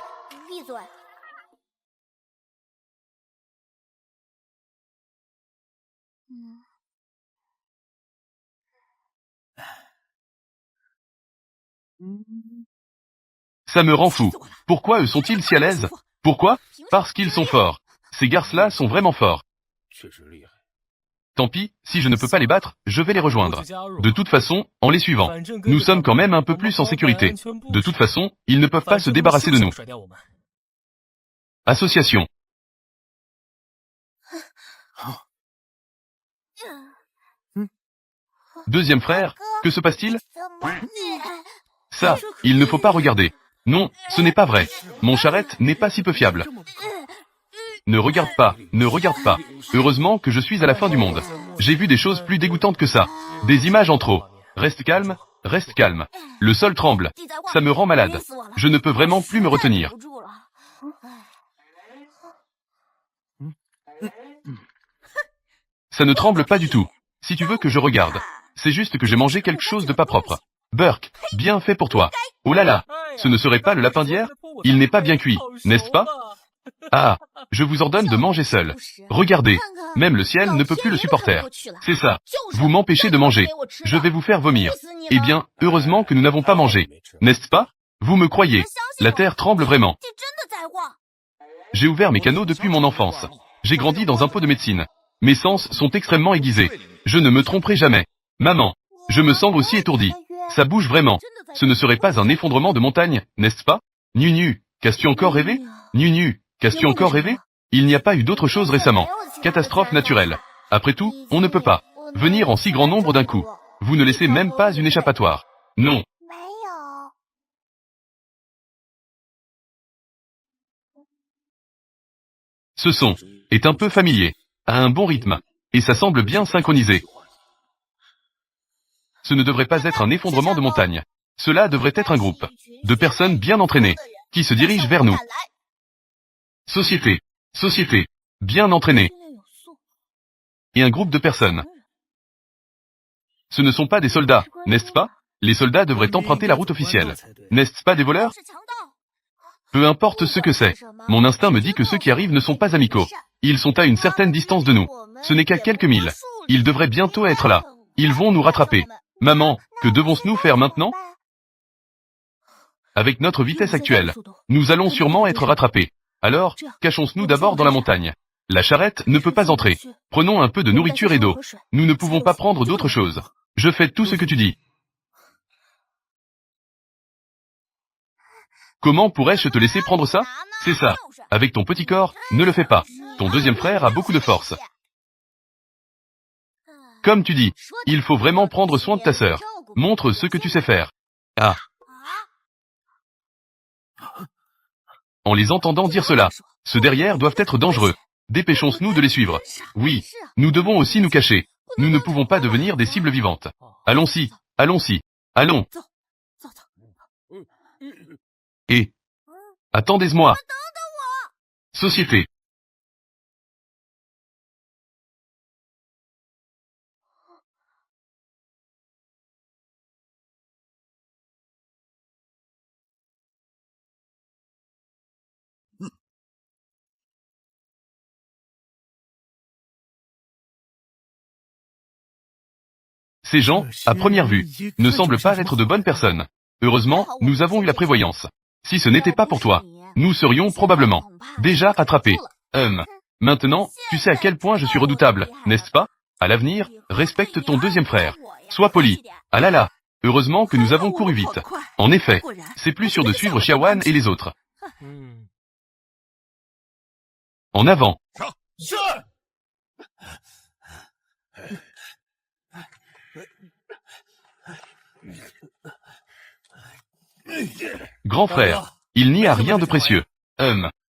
Ça me rend fou. Pourquoi eux sont-ils si à l'aise? Pourquoi? Parce qu'ils sont forts. Ces garces-là sont vraiment forts. Tant pis, si je ne peux pas les battre, je vais les rejoindre. De toute façon, en les suivant, nous sommes quand même un peu plus en sécurité. De toute façon, ils ne peuvent pas se débarrasser de nous. Association. Deuxième frère, que se passe-t-il? Ça, il ne faut pas regarder. Non, ce n'est pas vrai. Mon charrette n'est pas si peu fiable. Ne regarde pas, ne regarde pas. Heureusement que je suis à la fin du monde. J'ai vu des choses plus dégoûtantes que ça. Des images en trop. Reste calme, reste calme. Le sol tremble. Ça me rend malade. Je ne peux vraiment plus me retenir. Ça ne tremble pas du tout. Si tu veux que je regarde. C'est juste que j'ai mangé quelque chose de pas propre. Burk, bien fait pour toi. Oh là là, ce ne serait pas le lapin d'hier? Il n'est pas bien cuit, n'est-ce pas? Ah, je vous ordonne de manger seul. Regardez, même le ciel ne peut plus le supporter. C'est ça. Vous m'empêchez de manger. Je vais vous faire vomir. Eh bien, heureusement que nous n'avons pas mangé. N'est-ce pas? Vous me croyez? La terre tremble vraiment. J'ai ouvert mes canaux depuis mon enfance. J'ai grandi dans un pot de médecine. Mes sens sont extrêmement aiguisés. Je ne me tromperai jamais. Maman, je me sens aussi étourdi. Ça bouge vraiment. Ce ne serait pas un effondrement de montagne, n'est-ce pas? Nunu, qu'as-tu encore rêvé? Nunu, qu'as-tu encore rêvé? Il n'y a pas eu d'autre chose récemment. Catastrophe naturelle. Après tout, on ne peut pas venir en si grand nombre d'un coup. Vous ne laissez même pas une échappatoire. Non. Ce son est un peu familier. à un bon rythme. Et ça semble bien synchronisé. Ce ne devrait pas être un effondrement de montagne. Cela devrait être un groupe de personnes bien entraînées, qui se dirigent vers nous. Société, société, bien entraînée. Et un groupe de personnes. Ce ne sont pas des soldats, n'est-ce pas? Les soldats devraient emprunter la route officielle. N'est-ce pas des voleurs? Peu importe ce que c'est. Mon instinct me dit que ceux qui arrivent ne sont pas amicaux. Ils sont à une certaine distance de nous. Ce n'est qu'à quelques milles. Ils devraient bientôt être là. Ils vont nous rattraper. Maman, que devons-nous faire maintenant? Avec notre vitesse actuelle, nous allons sûrement être rattrapés. Alors, cachons-nous d'abord dans la montagne. La charrette ne peut pas entrer. Prenons un peu de nourriture et d'eau. Nous ne pouvons pas prendre d'autre chose. Je fais tout ce que tu dis. Comment pourrais-je te laisser prendre ça? C'est ça. Avec ton petit corps, ne le fais pas. Ton deuxième frère a beaucoup de force. Comme tu dis, il faut vraiment prendre soin de ta sœur. Montre ce que tu sais faire. Ah. En les entendant dire cela, ceux derrière doivent être dangereux. Dépêchons-nous de les suivre. Oui, nous devons aussi nous cacher. Nous ne pouvons pas devenir des cibles vivantes. Allons-y, allons-y, allons. Et attendez-moi. Société. Ces gens, à première vue, ne semblent pas être de bonnes personnes. Heureusement, nous avons eu la prévoyance. Si ce n'était pas pour toi, nous serions probablement déjà attrapés. Maintenant, tu sais à quel point je suis redoutable, n'est-ce pas? À l'avenir, respecte ton deuxième frère. Sois poli. Ah là là. Heureusement que nous avons couru vite. En effet, c'est plus sûr de suivre Xiaowan et les autres. En avant. Grand frère, il n'y a rien de précieux.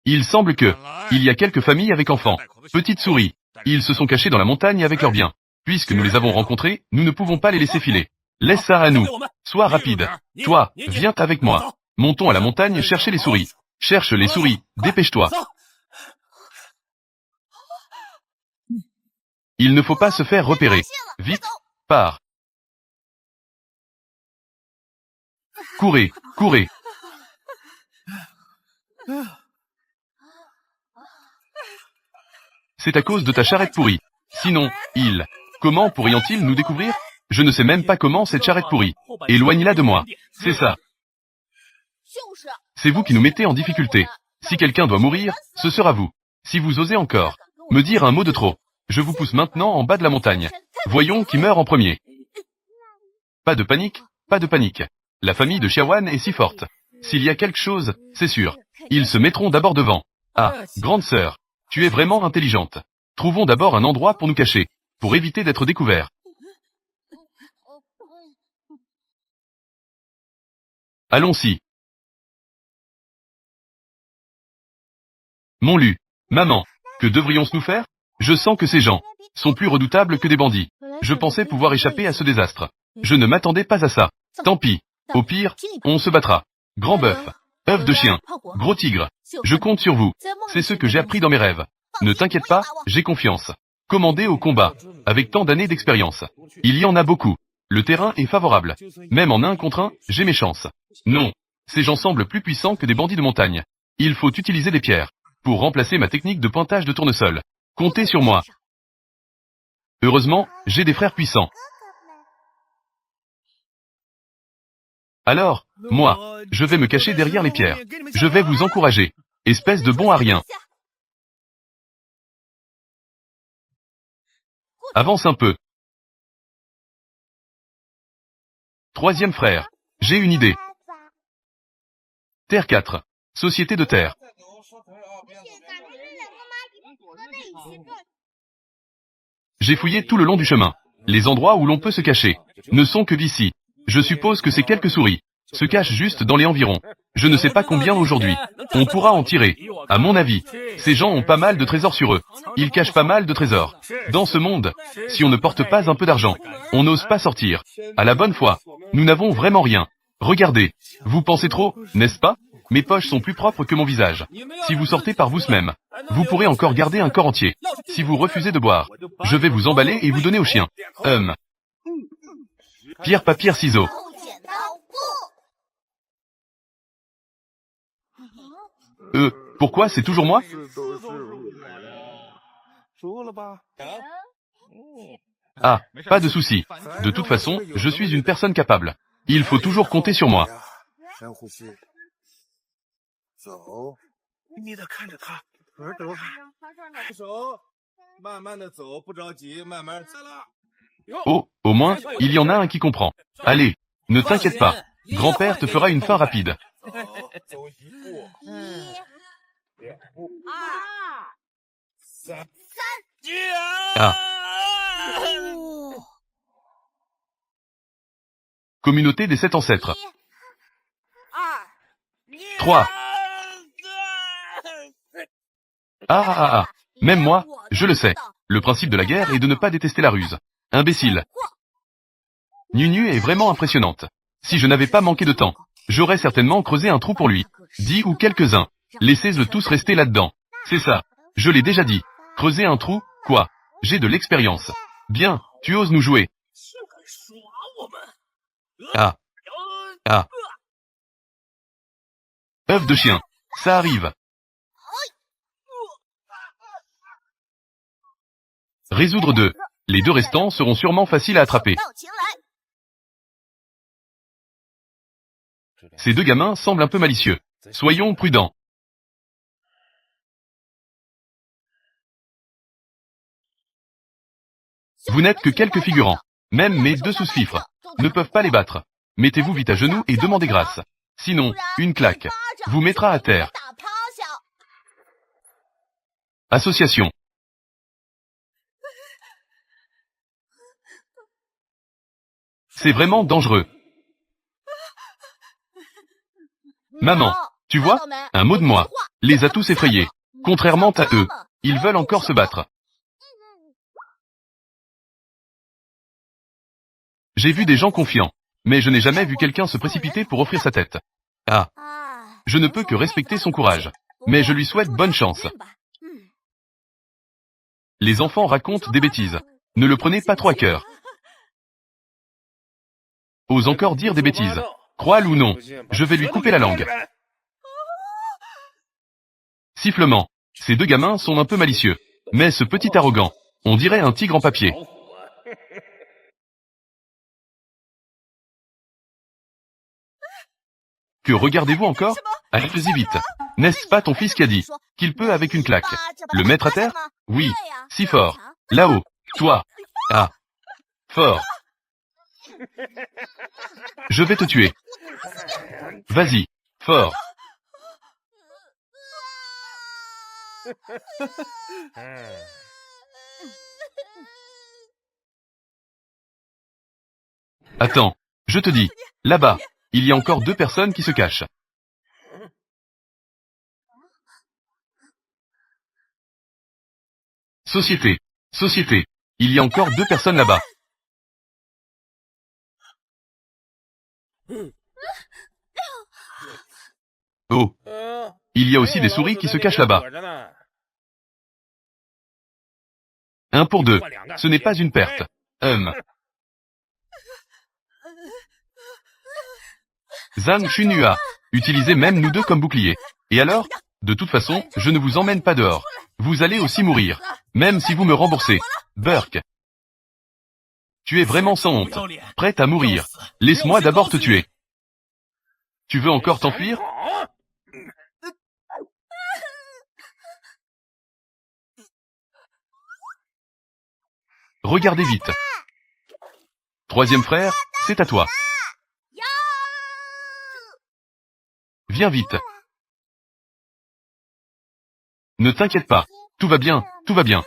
Il semble que, il y a quelques familles avec enfants. Petites souris, ils se sont cachés dans la montagne avec leurs biens. Puisque nous les avons rencontrés, nous ne pouvons pas les laisser filer. Laisse ça à nous. Sois rapide. Toi, viens avec moi. Montons à la montagne chercher les souris. Cherche les souris, dépêche-toi. Il ne faut pas se faire repérer. Vite, pars. Courez, courez. C'est à cause de ta charrette pourrie. Sinon, comment pourrions-ils nous découvrir? Je ne sais même pas comment cette charrette pourrie. Éloignez-la de moi. C'est ça. C'est vous qui nous mettez en difficulté. Si quelqu'un doit mourir, ce sera vous. Si vous osez encore me dire un mot de trop, je vous pousse maintenant en bas de la montagne. Voyons qui meurt en premier. Pas de panique, pas de panique. La famille de Xiaowan est si forte. S'il y a quelque chose, c'est sûr. Ils se mettront d'abord devant. Ah, grande sœur, tu es vraiment intelligente. Trouvons d'abord un endroit pour nous cacher, pour éviter d'être découverts. Allons-y. Mon Lu, maman, que devrions-nous faire? Je sens que ces gens sont plus redoutables que des bandits. Je pensais pouvoir échapper à ce désastre. Je ne m'attendais pas à ça. Tant pis. Au pire, on se battra. Grand bœuf, œuf de chien, gros tigre. Je compte sur vous. C'est ce que j'ai appris dans mes rêves. Ne t'inquiète pas, j'ai confiance. Commandé au combat, avec tant d'années d'expérience. Il y en a beaucoup. Le terrain est favorable. Même en 1 contre 1, j'ai mes chances. Non. Ces gens semblent plus puissants que des bandits de montagne. Il faut utiliser des pierres pour remplacer ma technique de pointage de tournesol. Comptez sur moi. Heureusement, j'ai des frères puissants. Alors, moi, je vais me cacher derrière les pierres. Je vais vous encourager. Espèce de bon à rien. Avance un peu. Troisième frère. J'ai une idée. Terre 4. Société de terre. J'ai fouillé tout le long du chemin. Les endroits où l'on peut se cacher ne sont que d'ici. Je suppose que c'est quelques souris. se cache juste dans les environs. Je ne sais pas combien aujourd'hui. On pourra en tirer. À mon avis, ces gens ont pas mal de trésors sur eux. Ils cachent pas mal de trésors. Dans ce monde, si on ne porte pas un peu d'argent, on n'ose pas sortir. À la bonne fois, nous n'avons vraiment rien. Regardez, vous pensez trop, n'est-ce pas? Mes poches sont plus propres que mon visage. Si vous sortez par vous-même, vous pourrez encore garder un corps entier. Si vous refusez de boire, je vais vous emballer et vous donner au chien. Pierre, papier, ciseaux. Pourquoi c'est toujours moi? Ah, pas de souci. De toute façon, je suis une personne capable. Il faut toujours compter sur moi. Oh, au moins, il y en a un qui comprend. Allez, ne t'inquiète pas. Grand-père te fera une fin rapide. Ah. Communauté des 7 ancêtres. 3. Même moi, je le sais. Le principe de la guerre est de ne pas détester la ruse. Imbécile. Nunu est vraiment impressionnante. Si je n'avais pas manqué de temps, j'aurais certainement creusé un trou pour lui. 10 ou quelques-uns. Laissez-le tous rester là-dedans. C'est ça. Je l'ai déjà dit. Creuser un trou, quoi? J'ai de l'expérience. Bien, tu oses nous jouer. Œuf de chien. Ça arrive. Résoudre 2. Les 2 restants seront sûrement faciles à attraper. Ces 2 gamins semblent un peu malicieux. Soyons prudents. Vous n'êtes que quelques figurants. Même mes 2 sous-fifres ne peuvent pas les battre. Mettez-vous vite à genoux et demandez grâce. Sinon, une claque vous mettra à terre. Association. C'est vraiment dangereux. Maman, tu vois, un mot de moi les a tous effrayés. Contrairement à eux, ils veulent encore se battre. J'ai vu des gens confiants, mais je n'ai jamais vu quelqu'un se précipiter pour offrir sa tête. Je ne peux que respecter son courage, mais je lui souhaite bonne chance. Les enfants racontent des bêtises. Ne le prenez pas trop à cœur. Ose encore dire des bêtises. Crois-le ou non, je vais lui couper la langue. Sifflement. Ces 2 gamins sont un peu malicieux. Mais ce petit arrogant, on dirait un tigre en papier. Que regardez-vous encore? Allez-y vite. N'est-ce pas ton fils qui a dit qu'il peut avec une claque le mettre à terre? Oui, si fort. Là-haut. Toi. Fort. Je vais te tuer. Vas-y. Fort. Attends. Je te dis. Là-bas. Il y a encore 2 personnes qui se cachent. Société. Société. Il y a encore 2 personnes là-bas. Oh. Il y a aussi des souris qui se cachent là-bas. 1 pour 2. Ce n'est pas une perte. Zhang Shunhua. Utilisez même nous 2 comme bouclier. Et alors? De toute façon, je ne vous emmène pas dehors. Vous allez aussi mourir. Même si vous me remboursez. Burk. Tu es vraiment sans honte. Prête à mourir. Laisse-moi d'abord te tuer. Tu veux encore t'enfuir? Regardez vite. 3e frère, c'est à toi. Viens vite. Ne t'inquiète pas. Tout va bien, tout va bien.